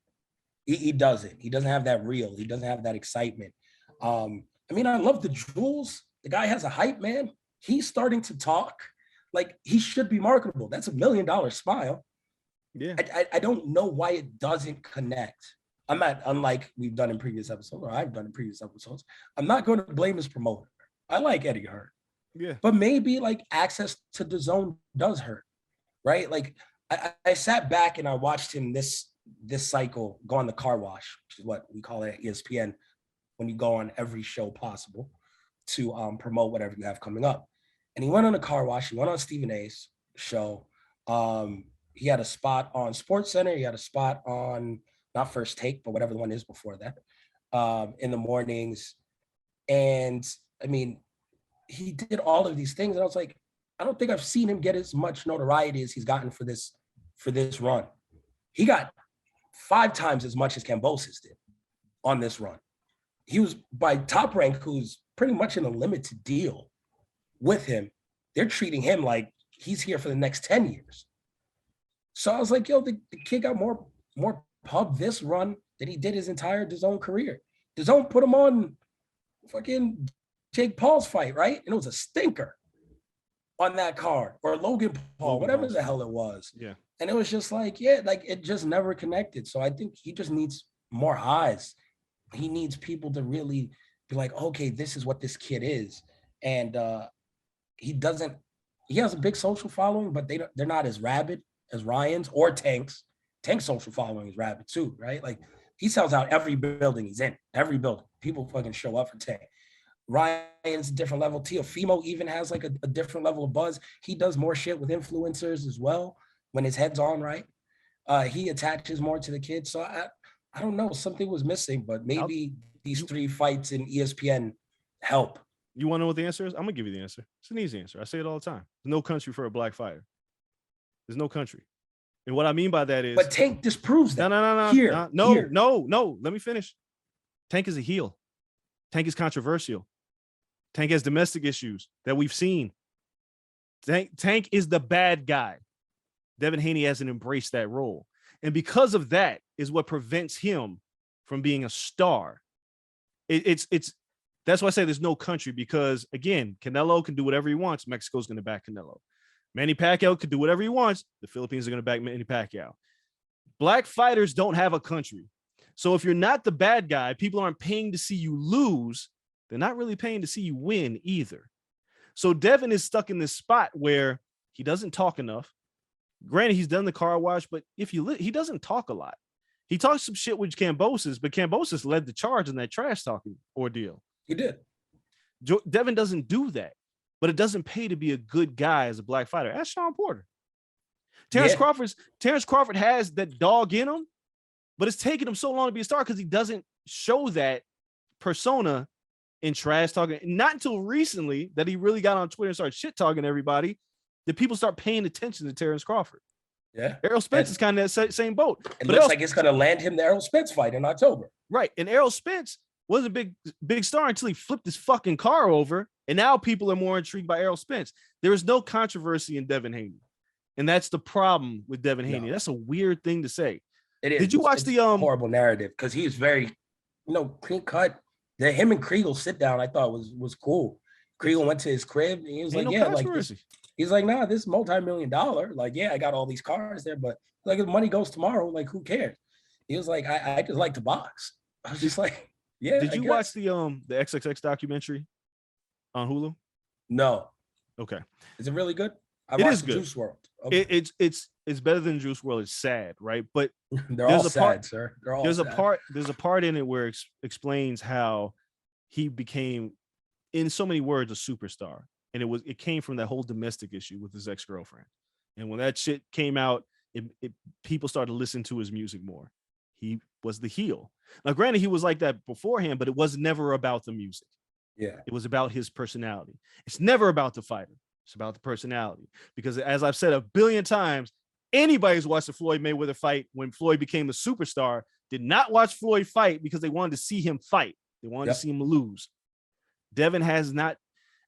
[SPEAKER 3] He doesn't. He doesn't have that reel. He doesn't have that excitement. I love the jewels. The guy has a hype, man. He's starting to talk. Like, he should be marketable. That's $1 million smile.
[SPEAKER 4] Yeah.
[SPEAKER 3] I don't know why it doesn't connect. I'm not, unlike we've done in previous episodes, or I've done in previous episodes, I'm not going to blame his promoter. I like Eddie Hearn.
[SPEAKER 4] Yeah.
[SPEAKER 3] But maybe like access to the zone does hurt, right? Like I sat back and I watched him this cycle go on the car wash, which is what we call it at ESPN, when you go on every show possible to promote whatever you have coming up. And he went on a car wash. He went on Stephen A's show. He had a spot on SportsCenter. He had a spot on not First Take, but whatever the one is before that, in the mornings. And I mean, he did all of these things. And I was like, I don't think I've seen him get as much notoriety as he's gotten for this run. He got 5 times as much as Kambosos did on this run. He was by Top Rank, who's pretty much in a limited deal with him. They're treating him like he's here for the next 10 years. So I was like, yo, the kid got more pub this run than he did his entire DAZN career. DAZN put him on fucking Jake Paul's fight, right? And it was a stinker on that card, or Logan Paul, whatever the hell it was.
[SPEAKER 4] Yeah.
[SPEAKER 3] And it was just like, yeah, like it just never connected. So I think he just needs more eyes. He needs people to really be like, okay, this is what this kid is. And he has a big social following, but they're not as rabid as Ryan's or Tank's. Tank's social following is rabid too, right? Like, he sells out every building he's in, every building. People fucking show up for Tank. Ryan's a different level. Teofimo even has like a different level of buzz. He does more shit with influencers as well when his head's on, right? He attaches more to the kids. So I don't know, something was missing, but maybe these 3 fights in ESPN help.
[SPEAKER 4] You want to know what the answer is? I'm gonna give you the answer. It's an easy answer. I say it all the time. There's no country for a black fighter. There's no country. And what I mean by that is,
[SPEAKER 3] but Tank disproves that.
[SPEAKER 4] No. Let me finish. Tank is a heel. Tank is controversial. Tank has domestic issues that we've seen. Tank is the bad guy. Devin Haney hasn't embraced that role. And because of that is what prevents him from being a star. That's why I say there's no country, because again, Canelo can do whatever he wants. Mexico's going to back Canelo. Manny Pacquiao could do whatever he wants. The Philippines are going to back Manny Pacquiao. Black fighters don't have a country. So if you're not the bad guy, people aren't paying to see you lose. They're not really paying to see you win either. So Devin is stuck in this spot where he doesn't talk enough. Granted, he's done the car wash, but he doesn't talk a lot. He talks some shit with Kambosos, but Kambosos led the charge in that trash talking ordeal.
[SPEAKER 3] He did.
[SPEAKER 4] Devin doesn't do that, but it doesn't pay to be a good guy as a black fighter. Ask Sean Porter. Terrence Crawford has that dog in him, but it's taken him so long to be a star because he doesn't show that persona in trash talking. Not until recently that he really got on Twitter and started shit talking everybody that people start paying attention to Terrence Crawford.
[SPEAKER 3] Yeah.
[SPEAKER 4] Errol Spence is kind of that same boat.
[SPEAKER 3] It looks like it's going to land him the Errol Spence fight in October.
[SPEAKER 4] Right. And Errol Spence was a big star until he flipped his fucking car over. And now people are more intrigued by Errol Spence. There is no controversy in Devin Haney. And that's the problem with Devin Haney. No. That's a weird thing to say.
[SPEAKER 3] It is.
[SPEAKER 4] Did you watch the
[SPEAKER 3] horrible narrative? Because he's very, clean cut. Him and Kriegel sit down, I thought was cool. Kriegel went to his crib and he was like, yeah, like this. He's like, nah, this is multi-million-dollar. Like, yeah, I got all these cars there, but like if money goes tomorrow, like who cares? He was like, I just like to box. I was just like, yeah.
[SPEAKER 4] Did you watch the XXX documentary on Hulu?
[SPEAKER 3] No.
[SPEAKER 4] Okay.
[SPEAKER 3] Is it really good?
[SPEAKER 4] It is good.
[SPEAKER 3] Juice WRLD. Okay.
[SPEAKER 4] It's better than Juice WRLD. It's sad, right? But
[SPEAKER 3] they're all sad, sir. They're all sad.
[SPEAKER 4] There's a part in it where it explains how he became, in so many words, a superstar. And it came from that whole domestic issue with his ex-girlfriend. And when that shit came out, people started to listen to his music more. He was the heel. Now, granted, he was like that beforehand, but it was never about the music.
[SPEAKER 3] Yeah.
[SPEAKER 4] It was about his personality. It's never about the fighter. It's about the personality. Because as I've said 1 billion times, anybody who's watched the Floyd Mayweather fight when Floyd became a superstar did not watch Floyd fight because they wanted to see him fight. They wanted to see him lose. Devin has not,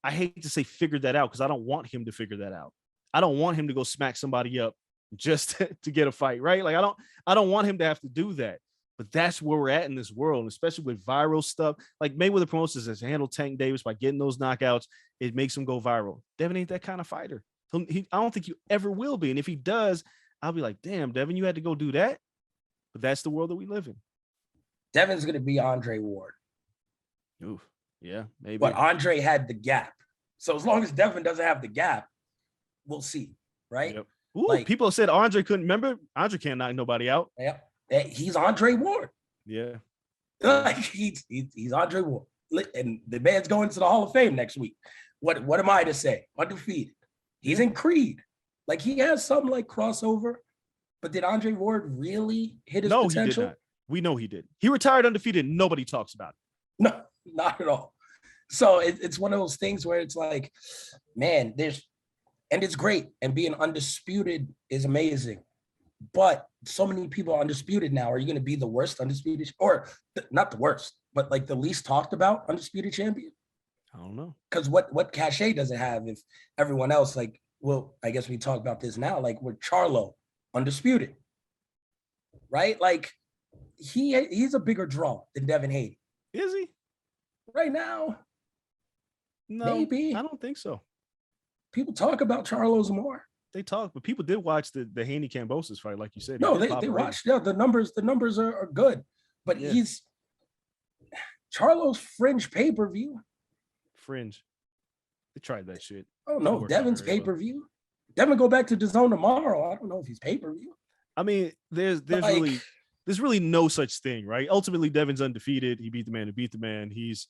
[SPEAKER 4] I hate to say figured that out because I don't want him to figure that out. I don't want him to go smack somebody up just to get a fight, right? Like I don't want him to have to do that. But that's where we're at in this world, and especially with viral stuff. Like Mayweather Promotions has handled Tank Davis by getting those knockouts. It makes him go viral. Devin ain't that kind of fighter. I don't think you ever will be. And if he does, I'll be like, damn, Devin, you had to go do that. But that's the world that we live in.
[SPEAKER 3] Devin's going to be Andre Ward.
[SPEAKER 4] Oof. Yeah, maybe.
[SPEAKER 3] But Andre had the gap. So as long as Devin doesn't have the gap, we'll see, right?
[SPEAKER 4] Yep. Ooh,
[SPEAKER 3] Like,
[SPEAKER 4] people said Andre couldn't. Remember, Andre can't knock nobody out.
[SPEAKER 3] yeah, he's Andre Ward.
[SPEAKER 4] Yeah.
[SPEAKER 3] Like he's Andre Ward. And the man's going to the Hall of Fame next week. What am I to say? Undefeated. He's in Creed. Like he has some like crossover, but did Andre Ward really hit his potential?
[SPEAKER 4] He did not. We know he did. He retired undefeated. Nobody talks about it.
[SPEAKER 3] No, not at all. So it's one of those things where it's like, man, and it's great. And being undisputed is amazing. But so many people are undisputed now. Are you going to be the worst undisputed, or not the worst, but like the least talked about undisputed champion?
[SPEAKER 4] I don't know.
[SPEAKER 3] Because what cachet does it have if everyone else, like, well, I guess we talk about this now, like with Charlo, undisputed, right? Like he's a bigger draw than Devin Haney.
[SPEAKER 4] Is he?
[SPEAKER 3] Right now?
[SPEAKER 4] No,
[SPEAKER 3] maybe.
[SPEAKER 4] I don't think so.
[SPEAKER 3] People talk about Charlo's more.
[SPEAKER 4] They talk, but people did watch the Haney Kambosos fight, like you said.
[SPEAKER 3] No, they watched. Yeah, the numbers are good, but
[SPEAKER 4] Yeah.
[SPEAKER 3] he's Charlo's fringe pay-per-view.
[SPEAKER 4] Fringe. They tried that shit.
[SPEAKER 3] Oh no,
[SPEAKER 4] Didn't work out
[SPEAKER 3] Devin's
[SPEAKER 4] very well.
[SPEAKER 3] pay-per-view. Devin go back to DAZN tomorrow. I don't know if he's pay-per-view.
[SPEAKER 4] I mean, there's
[SPEAKER 3] Like,
[SPEAKER 4] there's really no such thing, right? Ultimately, Devin's undefeated. He beat the man who beat the man. He's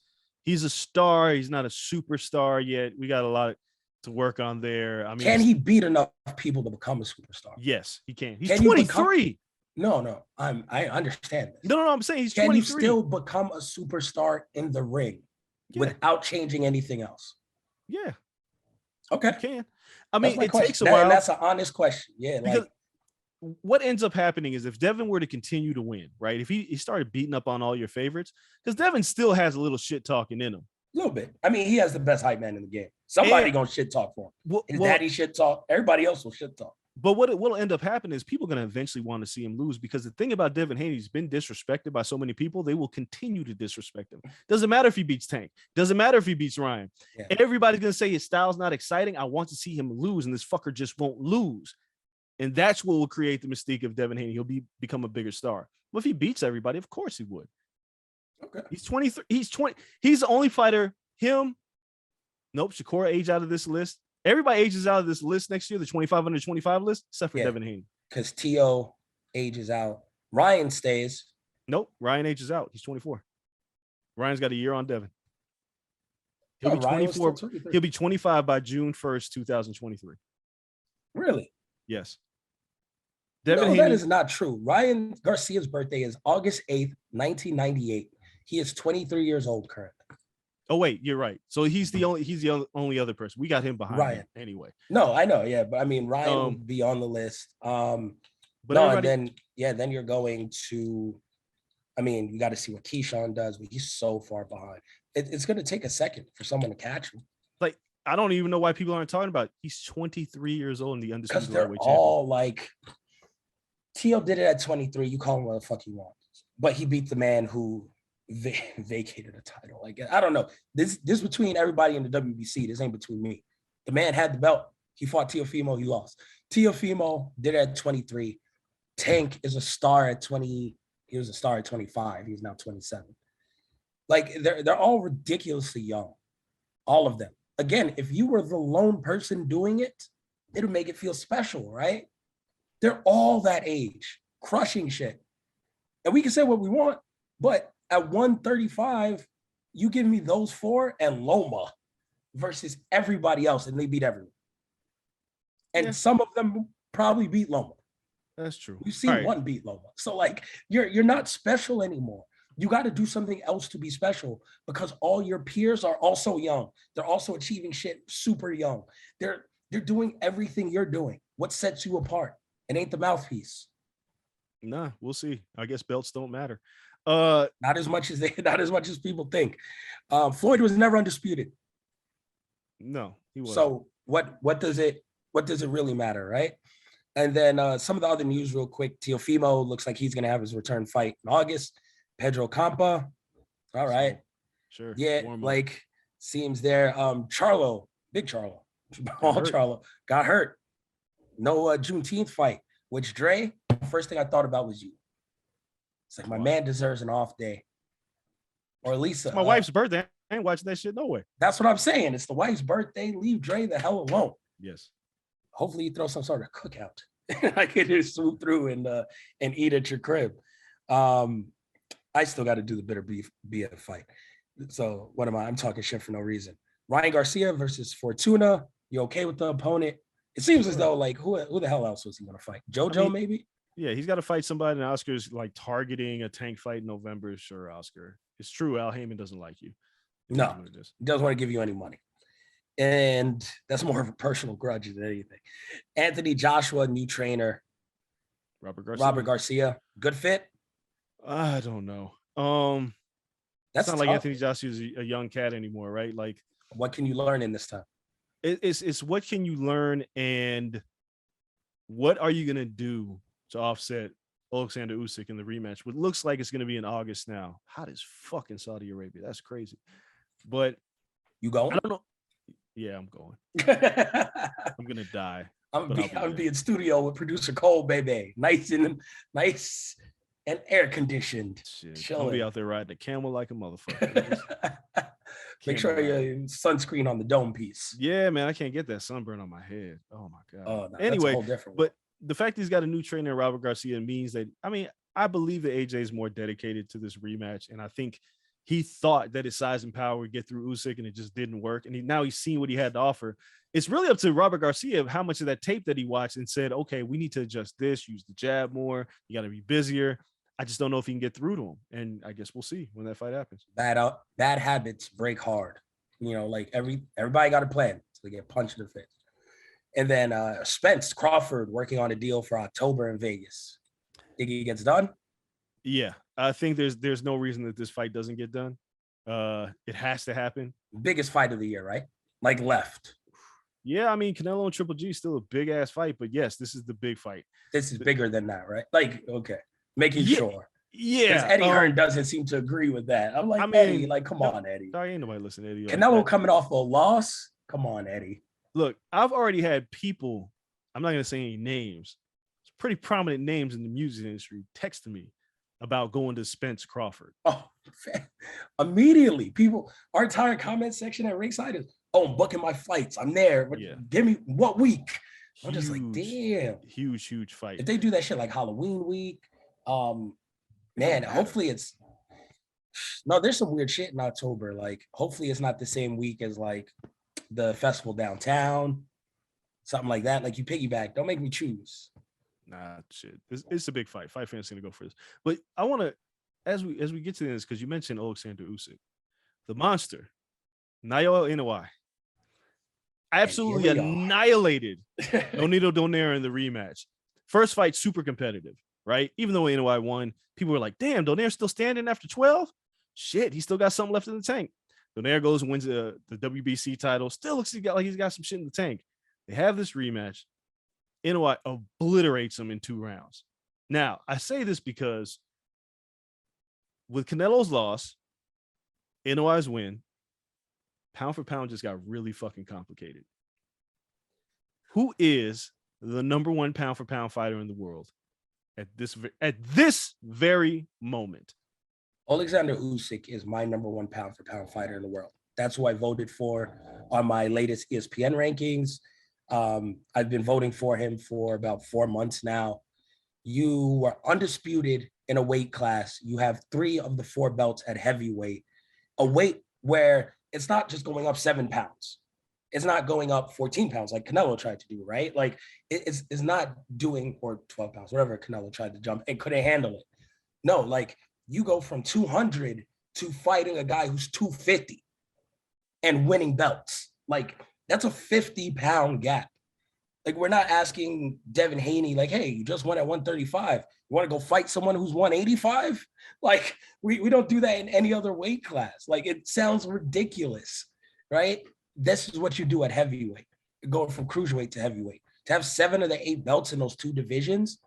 [SPEAKER 4] a star. He's not a superstar yet. We got a lot to work on there. I mean,
[SPEAKER 3] can he beat enough people to become a superstar?
[SPEAKER 4] Yes, he can. He's
[SPEAKER 3] Can you
[SPEAKER 4] 23.
[SPEAKER 3] No, I understand this.
[SPEAKER 4] No, I'm saying he's
[SPEAKER 3] Can
[SPEAKER 4] 23.
[SPEAKER 3] you still become a superstar in the ring
[SPEAKER 4] Yeah.
[SPEAKER 3] without changing anything else?
[SPEAKER 4] Yeah,
[SPEAKER 3] Okay.
[SPEAKER 4] you can. I mean,
[SPEAKER 3] That's my
[SPEAKER 4] it
[SPEAKER 3] question.
[SPEAKER 4] takes a while.
[SPEAKER 3] And that's an honest question. Yeah,
[SPEAKER 4] Because
[SPEAKER 3] like
[SPEAKER 4] what ends up happening is if Devin were to continue to win, right? If he started beating up on all your favorites, because Devin still has a little shit talking in him.
[SPEAKER 3] a little bit. I mean, he has the best hype man in the game. Somebody
[SPEAKER 4] And-
[SPEAKER 3] gonna shit talk for him.
[SPEAKER 4] Well,
[SPEAKER 3] His daddy shit talk. Everybody else will shit talk.
[SPEAKER 4] but what will end up happening is people are going to eventually want to see him lose, because the thing about Devin Haney, he's been disrespected by so many people. They will continue to disrespect him. Doesn't matter if he beats Tank. Doesn't matter if he beats Ryan.
[SPEAKER 3] Yeah.
[SPEAKER 4] Everybody's going to say his style's not exciting. I want to see him lose, and this fucker just won't lose. And that's what will create the mystique of Devin Haney. He'll become a bigger star. Well, if he beats everybody, of course he would.
[SPEAKER 3] Okay.
[SPEAKER 4] He's 23. He's 20. He's the only fighter. Him. Nope. Shakur aged out of this list. Everybody ages out of this list next year, the 25 under 25 list, except for
[SPEAKER 3] Yeah.
[SPEAKER 4] Devin Haney.
[SPEAKER 3] Because T.O. ages out. Ryan stays.
[SPEAKER 4] Nope. Ryan ages out. He's 24. Ryan's got a year on Devin. He'll
[SPEAKER 3] Oh,
[SPEAKER 4] be
[SPEAKER 3] Ryan was still
[SPEAKER 4] 24.
[SPEAKER 3] 23.
[SPEAKER 4] He'll be 25 by June 1st, 2023.
[SPEAKER 3] Really?
[SPEAKER 4] Yes. Devin
[SPEAKER 3] No,
[SPEAKER 4] Haney.
[SPEAKER 3] that is not true. Ryan Garcia's birthday is August 8th, 1998. He is 23 years old currently.
[SPEAKER 4] Oh wait, you're right. So he's the only other person. We got him behind
[SPEAKER 3] Ryan.
[SPEAKER 4] him anyway.
[SPEAKER 3] No, I know. Yeah, but I mean, Ryan will be on the list.
[SPEAKER 4] But
[SPEAKER 3] No,
[SPEAKER 4] everybody,
[SPEAKER 3] and then you're going to, I mean, you got to see what Keyshawn does, but he's so far behind. It's going to take a second for someone to catch him
[SPEAKER 4] like, I don't even know why people aren't talking about it. He's 23 years old and the
[SPEAKER 3] because
[SPEAKER 4] undisputed
[SPEAKER 3] they're
[SPEAKER 4] lightweight champion.
[SPEAKER 3] all like, T.O. did it at 23. You call him what the fuck you want, but he beat the man who vacated the title. Like, I don't know. This between everybody in the WBC. This ain't between me. The man had the belt. He fought Teofimo. He lost. Teofimo did it at 23. Tank is a star at 20. He was a star at 25. He's now 27. Like, they're all ridiculously young. All of them. Again, if you were the lone person doing it, it'll make it feel special, right? They're all that age, crushing shit. And we can say what we want, but at 135, you give me those four and Loma versus everybody else, and they beat everyone. And
[SPEAKER 4] Yeah.
[SPEAKER 3] some of them probably beat Loma.
[SPEAKER 4] That's true.
[SPEAKER 3] We've seen
[SPEAKER 4] All right.
[SPEAKER 3] one beat Loma. So like you're not special anymore. You got to do something else to be special because all your peers are also young. They're also achieving shit super young. They're doing everything you're doing. What sets you apart? It ain't the mouthpiece.
[SPEAKER 4] Nah, we'll see. I guess belts don't matter.
[SPEAKER 3] Not as much as people think. Floyd was never undisputed.
[SPEAKER 4] No, he was.
[SPEAKER 3] So what does it really matter, right? And then some of the other news real quick. Teofimo looks like he's gonna have his return fight in August. Pedro Campa, all right.
[SPEAKER 4] Sure.
[SPEAKER 3] Yeah,
[SPEAKER 4] Warm up.
[SPEAKER 3] like seems there. Charlo, big Charlo. Jamal Charlo got hurt. No Juneteenth fight, which Dre, first thing I thought about was you. It's like my man deserves an off day. Or at least
[SPEAKER 4] it's my wife's birthday. I ain't watching that shit no way.
[SPEAKER 3] That's what I'm saying. It's the wife's birthday. Leave Dre the hell alone.
[SPEAKER 4] Yes.
[SPEAKER 3] Hopefully you throw some sort of cookout. I can just swoop through and eat at your crib. I still got to do the bitter beef BF fight. So what am I? I'm talking shit for no reason. Ryan Garcia versus Fortuna. You okay with the opponent? It seems as though like who the hell else was he going to fight? JoJo maybe?
[SPEAKER 4] Yeah, he's got to fight somebody. And Oscar's like targeting a Tank fight in November. Sure, Oscar. It's true. Al Heyman doesn't like you.
[SPEAKER 3] No, he doesn't want to give you any money. And that's more of a personal grudge than anything. Anthony Joshua, new trainer. Robert Garcia. Good fit?
[SPEAKER 4] I don't know.
[SPEAKER 3] That's
[SPEAKER 4] not
[SPEAKER 3] tough.
[SPEAKER 4] like Anthony Joshua is a young cat anymore, right? Like,
[SPEAKER 3] what can you learn in this time?
[SPEAKER 4] It's what can you learn and what are you going to do to offset Alexander Usyk in the rematch? What looks like it's going to be in August now. Hot as fucking Saudi Arabia. That's crazy. But
[SPEAKER 3] you going?
[SPEAKER 4] I don't know. Yeah, I'm going. I'm going to die.
[SPEAKER 3] I'm be in studio with producer Coale, baby. Nice and air conditioned.
[SPEAKER 4] Shit, I'll be out there riding a camel like a motherfucker.
[SPEAKER 3] Make sure you sunscreen on the dome piece.
[SPEAKER 4] Yeah, man, I can't get that sunburn on my head. Oh my god.
[SPEAKER 3] Oh, no,
[SPEAKER 4] anyway, but the fact he's got a new trainer, Robert Garcia, means that I believe that AJ is more dedicated to this rematch, and I think he thought that his size and power would get through Usyk, and it just didn't work. And now he's seen what he had to offer. It's really up to Robert Garcia of how much of that tape that he watched and said, okay, we need to adjust this, use the jab more. You got to be busier. I just don't know if he can get through to him. And I guess we'll see when that fight happens.
[SPEAKER 3] Bad habits break hard. Like everybody got a plan. So they get punched in the face. And then Spence Crawford working on a deal for October in Vegas. Think he gets done?
[SPEAKER 4] Yeah, I think there's no reason that this fight doesn't get done. It has to happen.
[SPEAKER 3] Biggest fight of the year, right? Like left.
[SPEAKER 4] Yeah, Canelo and Triple G is still a big ass fight, but yes, this is the big fight.
[SPEAKER 3] This is bigger than that, right? Like, okay, making sure.
[SPEAKER 4] Yeah,
[SPEAKER 3] because Eddie Hearn doesn't seem to agree with that. I'm like, Eddie, like, come on, Eddie.
[SPEAKER 4] Sorry, ain't nobody listening to Eddie.
[SPEAKER 3] Canelo coming off a loss. Come on, Eddie.
[SPEAKER 4] Look, I've already had people. I'm not gonna say any names. It's pretty prominent names in the music industry texting me about going to Spence Crawford.
[SPEAKER 3] Oh, immediately, people. Our entire comment section at Ringside is, "Oh, I'm booking my flights. I'm there. But give me what week?" I'm just like, damn,
[SPEAKER 4] huge fight.
[SPEAKER 3] If they do that shit like Halloween week, man, hopefully it's. No, there's some weird shit in October. Like, hopefully it's not the same week as like the festival downtown, something like that. Like you piggyback. Don't make me choose.
[SPEAKER 4] Nah, shit. It's a big fight. Fight fans gonna go for this. But I want to, as we get to this, because you mentioned Alexander Usyk, the monster, Naoye Inoue, absolutely annihilated Nonito Donaire in the rematch. First fight, super competitive, right? Even though Inoue won, people were like, "Damn, Donaire's still standing after 12? Shit, he still got something left in the tank." Donaire goes and wins the WBC title. Still looks like he's got some shit in the tank. They have this rematch. Inoue obliterates him in 2 rounds. Now, I say this because with Canelo's loss, Inoue's win, pound for pound just got really fucking complicated. Who is the number 1 pound for pound fighter in the world at this very moment?
[SPEAKER 3] Alexander Usyk is my number 1 pound for pound fighter in the world. That's who I voted for on my latest ESPN rankings. I've been voting for him for about 4 months now. You were undisputed in a weight class. You have 3 of the 4 belts at heavyweight, a weight where it's not just going up 7 pounds. It's not going up 14 pounds like Canelo tried to do, right? Like it's not doing, or 12 pounds, whatever Canelo tried to jump and couldn't handle it. No, like you go from 200 to fighting a guy who's 250 and winning belts. Like that's a 50-pound gap. Like we're not asking Devin Haney, like, hey, you just won at 135. You want to go fight someone who's 185? Like we don't do that in any other weight class. Like it sounds ridiculous, right? This is what you do at heavyweight, going from cruiserweight to heavyweight. To have 7 of the 8 belts in those 2 divisions,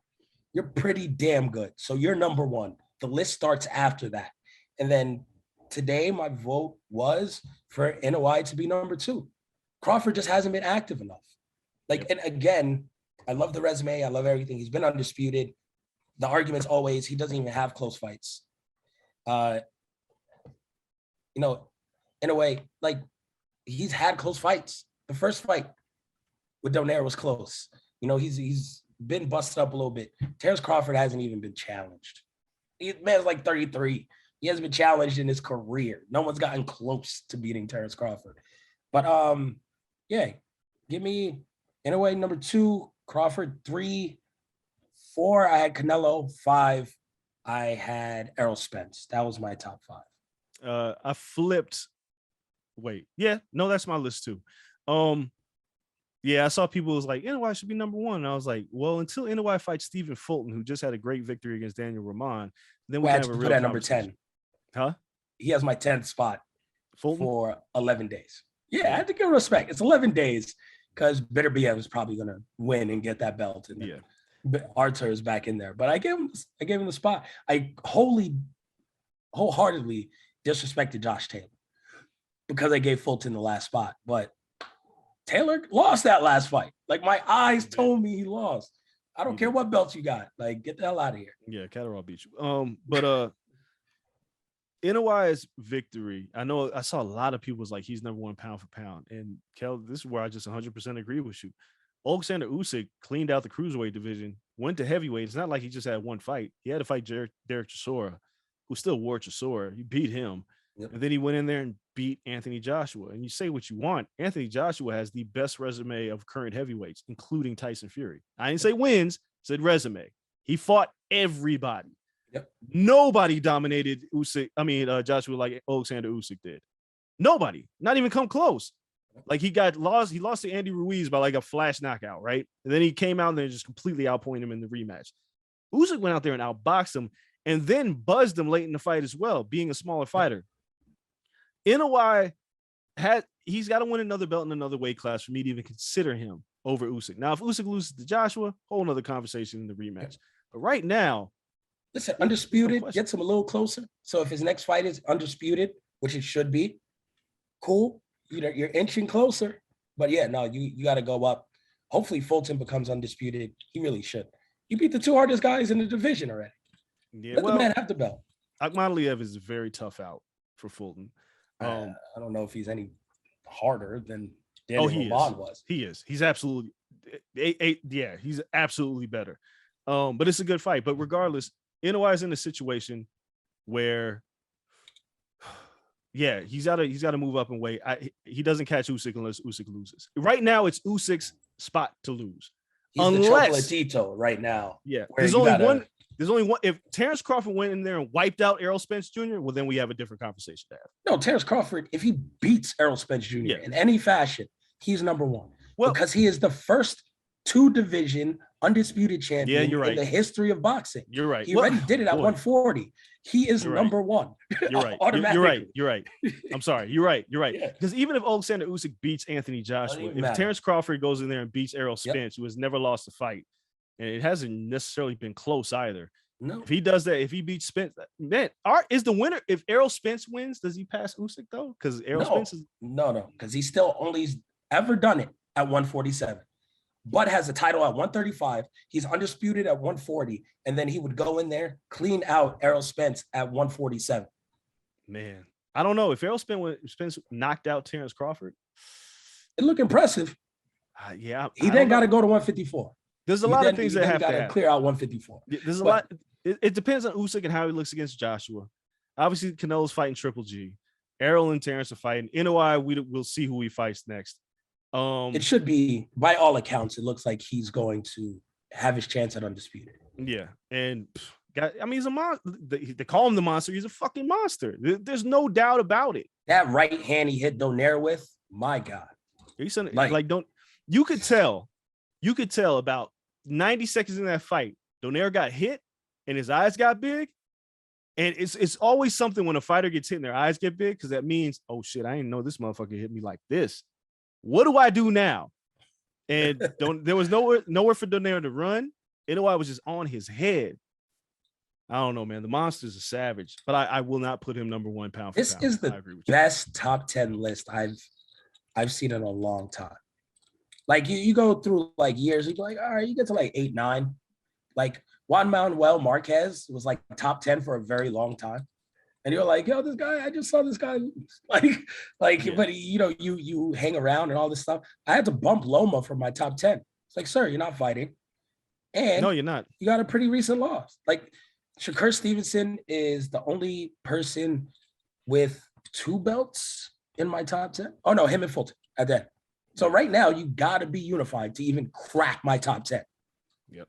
[SPEAKER 3] you're pretty damn good. So you're number 1. The list starts after that. And then today, my vote was for Inoue to be number 2. Crawford just hasn't been active enough. Like, and again, I love the resume. I love everything. He's been undisputed. The argument's always he doesn't even have close fights. You know, in a way, like he's had close fights. The first fight with Donaire was close. You know, he's been busted up a little bit. Terrence Crawford hasn't even been challenged. Man's like 33. He hasn't been challenged in his career. No one's gotten close to beating Terrence Crawford. But yeah, give me Inoue number 2, Crawford 3, 4. I had Canelo. 5, I had Errol Spence. That was my top 5.
[SPEAKER 4] I flipped. Wait, yeah, no, that's my list too. Yeah, I saw people was like, Inoue should be number 1. And I was like, well, until Inoue fights Stephen Fulton, who just had a great victory against Daniel Rahman, then we can have a real
[SPEAKER 3] put at number 10.
[SPEAKER 4] Huh?
[SPEAKER 3] He has my 10th spot
[SPEAKER 4] Fulton?
[SPEAKER 3] For 11 days. Yeah, I have to give respect. It's 11 days because Bitter BM is probably going to win and get that belt. And
[SPEAKER 4] yeah,
[SPEAKER 3] Arthur is back in there. But I gave him the spot. I wholeheartedly disrespected Josh Taylor because I gave Fulton the last spot. But Taylor lost that last fight. Like, my eyes told me he lost. I don't care what belts you got. Like, get the hell out of here.
[SPEAKER 4] Yeah, Catterall beat you. But Inouye's victory, I know I saw a lot of people was like, he's number 1 pound for pound. And Kel, this is where I just 100% agree with you. Alexander Usyk cleaned out the cruiserweight division, went to heavyweight. It's not like he just had one fight. He had to fight Derek Chisora, who still wore Chisora. He beat him. Yep. And then he went in there and beat Anthony Joshua. And you say what you want. Anthony Joshua has the best resume of current heavyweights, including Tyson Fury. I didn't say wins, I said resume. He fought everybody.
[SPEAKER 3] Yep.
[SPEAKER 4] Nobody dominated Joshua like Alexander Usyk did. Nobody, not even come close. Like he lost to Andy Ruiz by like a flash knockout, right? And then he came out there and just completely outpointed him in the rematch. Usyk went out there and outboxed him and then buzzed him late in the fight as well, being a smaller fighter. Inoue he's got to win another belt in another weight class for me to even consider him over Usyk. Now, if Usyk loses to Joshua, whole nother conversation in the rematch. But right now,
[SPEAKER 3] listen, undisputed gets him a little closer. So if his next fight is undisputed, which it should be, cool. You're inching closer. But yeah, no, you got to go up. Hopefully Fulton becomes undisputed. He really should. You beat the 2 hardest guys in the division already.
[SPEAKER 4] Yeah,
[SPEAKER 3] Let the man have the belt.
[SPEAKER 4] Akhmadaliev is a very tough out for Fulton.
[SPEAKER 3] I don't know if he's any harder than Daniel Rahman was.
[SPEAKER 4] He is. He's absolutely, he's absolutely better. But it's a good fight. But regardless, Inoue is in a situation where, he's got to move up and weight. He doesn't catch Usyk unless Usyk loses. Right now, it's Usyk's spot to lose.
[SPEAKER 3] He's the Chocolatito right now.
[SPEAKER 4] Yeah, there's only one. If Terrence Crawford went in there and wiped out Errol Spence Jr., well, then we have a different conversation to have.
[SPEAKER 3] No, Terrence Crawford, if he beats Errol Spence Jr. in any fashion, he's number 1. Well, because he is the first 2-division undisputed champion in the history of boxing.
[SPEAKER 4] You're right.
[SPEAKER 3] He already did it at 140. He is number 1.
[SPEAKER 4] You're right.
[SPEAKER 3] Automatically.
[SPEAKER 4] You're right. I'm sorry. You're right. Because even if Alexander Usyk beats Anthony Joshua, if Terrence Crawford goes in there and beats Errol Spence, who has never lost a fight, and it hasn't necessarily been close either.
[SPEAKER 3] No.
[SPEAKER 4] If he does that, if he beats Spence, man, is the winner. If Errol Spence wins, does he pass Usyk though? Because Errol Spence is
[SPEAKER 3] no, because he's still only ever done it at 147, but has a title at 135. He's undisputed at 140, and then he would go in there, clean out Errol Spence at 147.
[SPEAKER 4] Man, I don't know if Errol Spence knocked out Terrence Crawford.
[SPEAKER 3] It looked impressive. He then got to go to 154.
[SPEAKER 4] There's a lot of things that have to
[SPEAKER 3] clear out 154.
[SPEAKER 4] There's a lot. It depends on Usyk and how he looks against Joshua. Obviously, Canelo's fighting Triple G. Errol and Terrence are fighting. Inoue, we'll see who he fights next.
[SPEAKER 3] It should be, by all accounts, it looks like he's going to have his chance at undisputed.
[SPEAKER 4] Yeah, and he's a monster. They call him the monster. He's a fucking monster. There's no doubt about it.
[SPEAKER 3] That right hand he hit Donaire with, my God.
[SPEAKER 4] You could tell about 90 seconds in that fight, Donaire got hit and his eyes got big. And it's always something when a fighter gets hit and their eyes get big, because that means, oh shit, I didn't know this motherfucker hit me like this. What do I do now? And there was nowhere for Donaire to run. Inoue was just on his head. I don't know, man. The monster's a savage, but I will not put him number 1 pound for
[SPEAKER 3] this
[SPEAKER 4] pound.
[SPEAKER 3] This is the best top 10 list I've I've seen in a long time. Like you go through like years, you go like, all right, you get to like 8, 9. Like Juan Manuel Marquez was like top 10 for a very long time. And you're like, yo, this guy, I just saw this guy lose.
[SPEAKER 4] Yeah.
[SPEAKER 3] But you hang around and all this stuff. I had to bump Loma from my top 10. It's like, sir, you're not fighting. And
[SPEAKER 4] No, you're not.
[SPEAKER 3] you got a pretty recent loss. Like Shakur Stevenson is the only person with 2 belts in my top 10. Oh no, him and Fulton at that. So right now you gotta be unified to even crack my top 10.
[SPEAKER 4] Yep.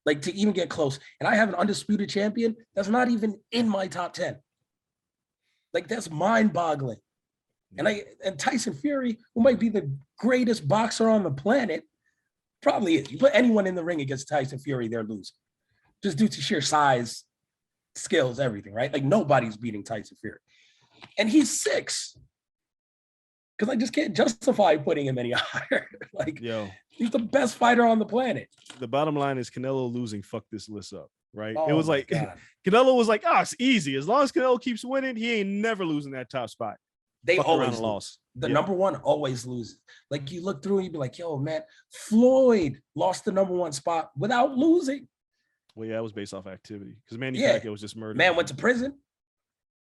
[SPEAKER 3] Like to even get close. And I have an undisputed champion that's not even in my top 10. Like that's mind-boggling. And Tyson Fury, who might be the greatest boxer on the planet, probably is. You put anyone in the ring against Tyson Fury, they're losing. Just due to sheer size, skills, everything, right? Like nobody's beating Tyson Fury. And he's 6. Because I just can't justify putting him any higher. Like,
[SPEAKER 4] Yo,
[SPEAKER 3] he's the best fighter on the planet.
[SPEAKER 4] the bottom line is Canelo losing fucked this list up, right?
[SPEAKER 3] Oh
[SPEAKER 4] it was
[SPEAKER 3] my
[SPEAKER 4] like
[SPEAKER 3] God.
[SPEAKER 4] Canelo was like, it's easy. As long as Canelo keeps winning, he ain't never losing that top spot.
[SPEAKER 3] They
[SPEAKER 4] Fuck around
[SPEAKER 3] always
[SPEAKER 4] and
[SPEAKER 3] lose.
[SPEAKER 4] lost.
[SPEAKER 3] The
[SPEAKER 4] Yeah.
[SPEAKER 3] number one always loses. Like you look through and you'd be like, yo, man, Floyd lost the number 1 spot without losing.
[SPEAKER 4] Well, yeah, that was based off activity because Manny
[SPEAKER 3] Yeah.
[SPEAKER 4] Pacquiao was just murdered.
[SPEAKER 3] Man went to prison.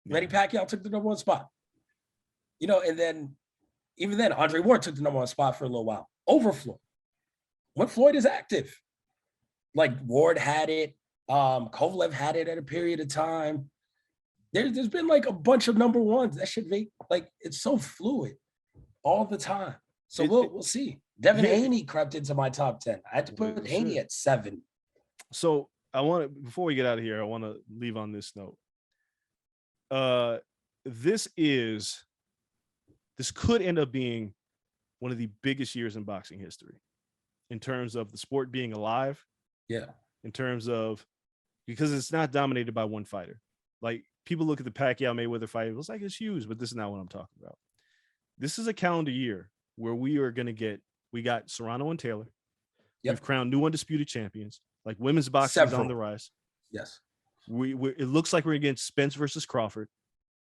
[SPEAKER 4] Yeah.
[SPEAKER 3] Manny Pacquiao took the number 1 spot. You know, and then even then, Andre Ward took the number 1 spot for a little while over Floyd. When Floyd is active, like Ward had it, Kovalev had it at a period of time. There's been like a bunch of number 1s. That should be like it's so fluid all the time. So we'll see. Devin Haney crept into my top 10. I had to put Haney at 7.
[SPEAKER 4] So I want to, before we get out of here, I want to leave on this note. This could end up being one of the biggest years in boxing history in terms of the sport being alive.
[SPEAKER 3] Yeah.
[SPEAKER 4] In terms of, because it's not dominated by one fighter. Like people look at the Pacquiao Mayweather fight, it was like it's huge, but this is not what I'm talking about. This is a calendar year where we got Serrano and Taylor.
[SPEAKER 3] Yep.
[SPEAKER 4] We've crowned new undisputed champions. Like women's boxing is on the rise.
[SPEAKER 3] Yes.
[SPEAKER 4] It looks like we're against Spence versus Crawford.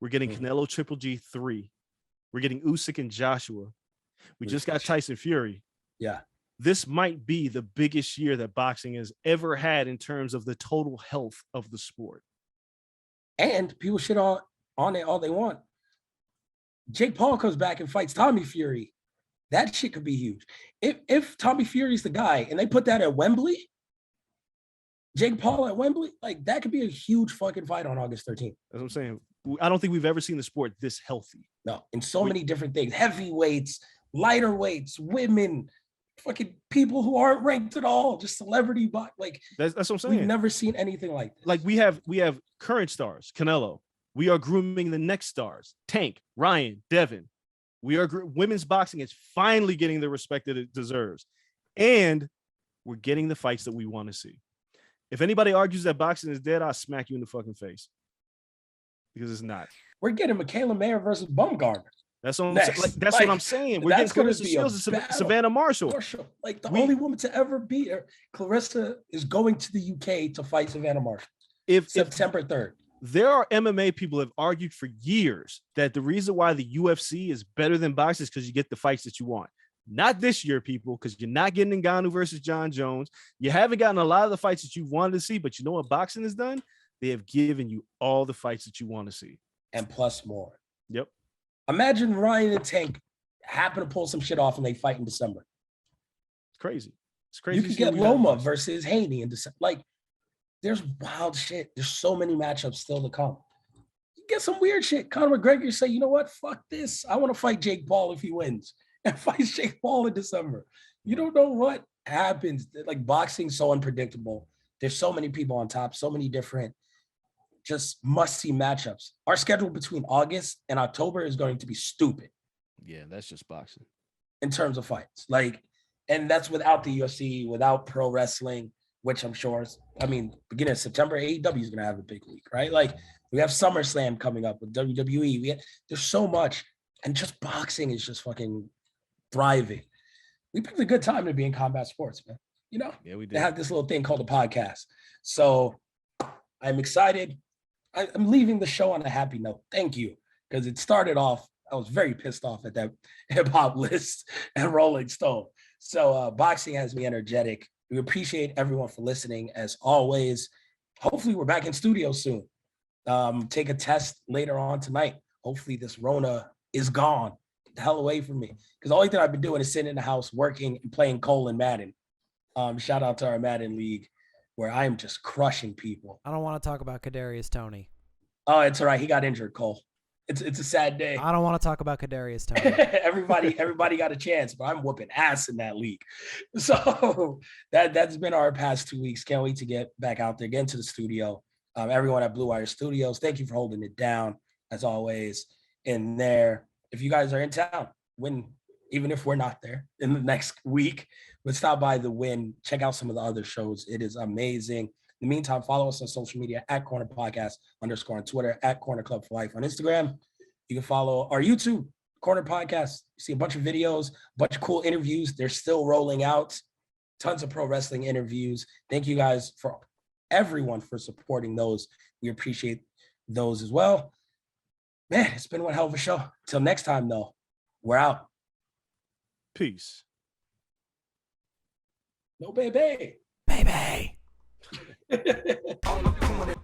[SPEAKER 4] We're getting Canelo Triple G 3. We're getting Usyk and Joshua. We just got Tyson Fury.
[SPEAKER 3] Yeah.
[SPEAKER 4] This might be the biggest year that boxing has ever had in terms of the total health of the sport.
[SPEAKER 3] And people shit on it all they want. Jake Paul comes back and fights Tommy Fury. That shit could be huge. If Tommy Fury's the guy and they put that at Wembley, Jake Paul at Wembley, like that could be a huge fucking fight on August 13th.
[SPEAKER 4] That's what I'm saying. I don't think we've ever seen the sport this healthy.
[SPEAKER 3] No, in so many different things. Heavyweights, lighter weights, women, fucking people who aren't ranked at all, just celebrity like
[SPEAKER 4] that's what I'm saying.
[SPEAKER 3] We've never seen anything like this.
[SPEAKER 4] Like we have current stars, Canelo. We are grooming the next stars, Tank, Ryan, Devin. Women's boxing is finally getting the respect that it deserves. And we're getting the fights that we want to see. If anybody argues that boxing is dead, I'll smack you in the fucking face. Because it's not.
[SPEAKER 3] We're getting Michaela Mayer versus Bumgarner.
[SPEAKER 4] That's what I'm saying. Like, that's what I'm saying. We're getting Clarissa Shields and Savannah Marshall.
[SPEAKER 3] Like the only woman to ever beat her. Clarissa is going to the UK to fight Savannah Marshall. September 3rd.
[SPEAKER 4] There are MMA people have argued for years that the reason why the UFC is better than boxing is because you get the fights that you want. Not this year, people, because you're not getting Ngannou versus John Jones. You haven't gotten a lot of the fights that you wanted to see, but you know what boxing has done? They have given you all the fights that you want to see.
[SPEAKER 3] And plus more.
[SPEAKER 4] Yep.
[SPEAKER 3] Imagine Ryan and Tank happen to pull some shit off and they fight in December.
[SPEAKER 4] It's crazy. It's crazy.
[SPEAKER 3] You could get Loma versus Haney in December. Like, there's wild shit. There's so many matchups still to come. You get some weird shit. Conor McGregor say, you know what? Fuck this. I want to fight Jake Paul if he wins. And fights Jake Paul in December. You don't know what happens. Like, boxing's so unpredictable. There's so many people on top, so many different just must-see matchups. Our schedule between August and October is going to be stupid.
[SPEAKER 4] Yeah, that's just boxing.
[SPEAKER 3] In terms of fights. Like, and that's without the UFC, without pro wrestling, which I'm sure is, beginning of September, AEW is going to have a big week, right? Like, we have SummerSlam coming up with WWE. There's so much. And just boxing is just fucking thriving. We picked a good time to be in combat sports, man. You know?
[SPEAKER 4] Yeah, we did.
[SPEAKER 3] They have this little thing called a podcast. So I'm excited. I'm leaving the show on a happy note. Thank you. Because it started off was very pissed off at that hip hop list and Rolling Stone. So boxing has me energetic. We appreciate everyone for listening as always. Hopefully we're back in studio soon. Take a test later on tonight. Hopefully this Rona is gone. Get the hell away from me. Because the only thing I've been doing is sitting in the house working and playing Coale and Madden. Shout out to our Madden League where I am just crushing people.
[SPEAKER 5] I don't want to talk about Kadarius Toney.
[SPEAKER 3] Oh, it's all right. He got injured, Coale. It's a sad day.
[SPEAKER 5] I don't want to talk about Kadarius Toney.
[SPEAKER 3] everybody got a chance, but I'm whooping ass in that league. So that's been our past 2 weeks. Can't wait to get back out there, get into the studio. Everyone at Blue Wire Studios, thank you for holding it down as always. In there, if you guys are in town, even if we're not there in the next week, but stop by the Win. Check out some of the other shows. It is amazing. In the meantime, follow us on social media at Corner Podcast _ on Twitter, at Corner Club for Life on Instagram. You can follow our YouTube, Corner Podcast. You see a bunch of videos, a bunch of cool interviews. They're still rolling out. Tons of pro wrestling interviews. Thank you guys for everyone for supporting those. We appreciate those as well. Man, it's been one hell of a show. Till next time, though, we're out.
[SPEAKER 4] Peace.
[SPEAKER 3] No baby.
[SPEAKER 5] Baby.
[SPEAKER 2] On the corner,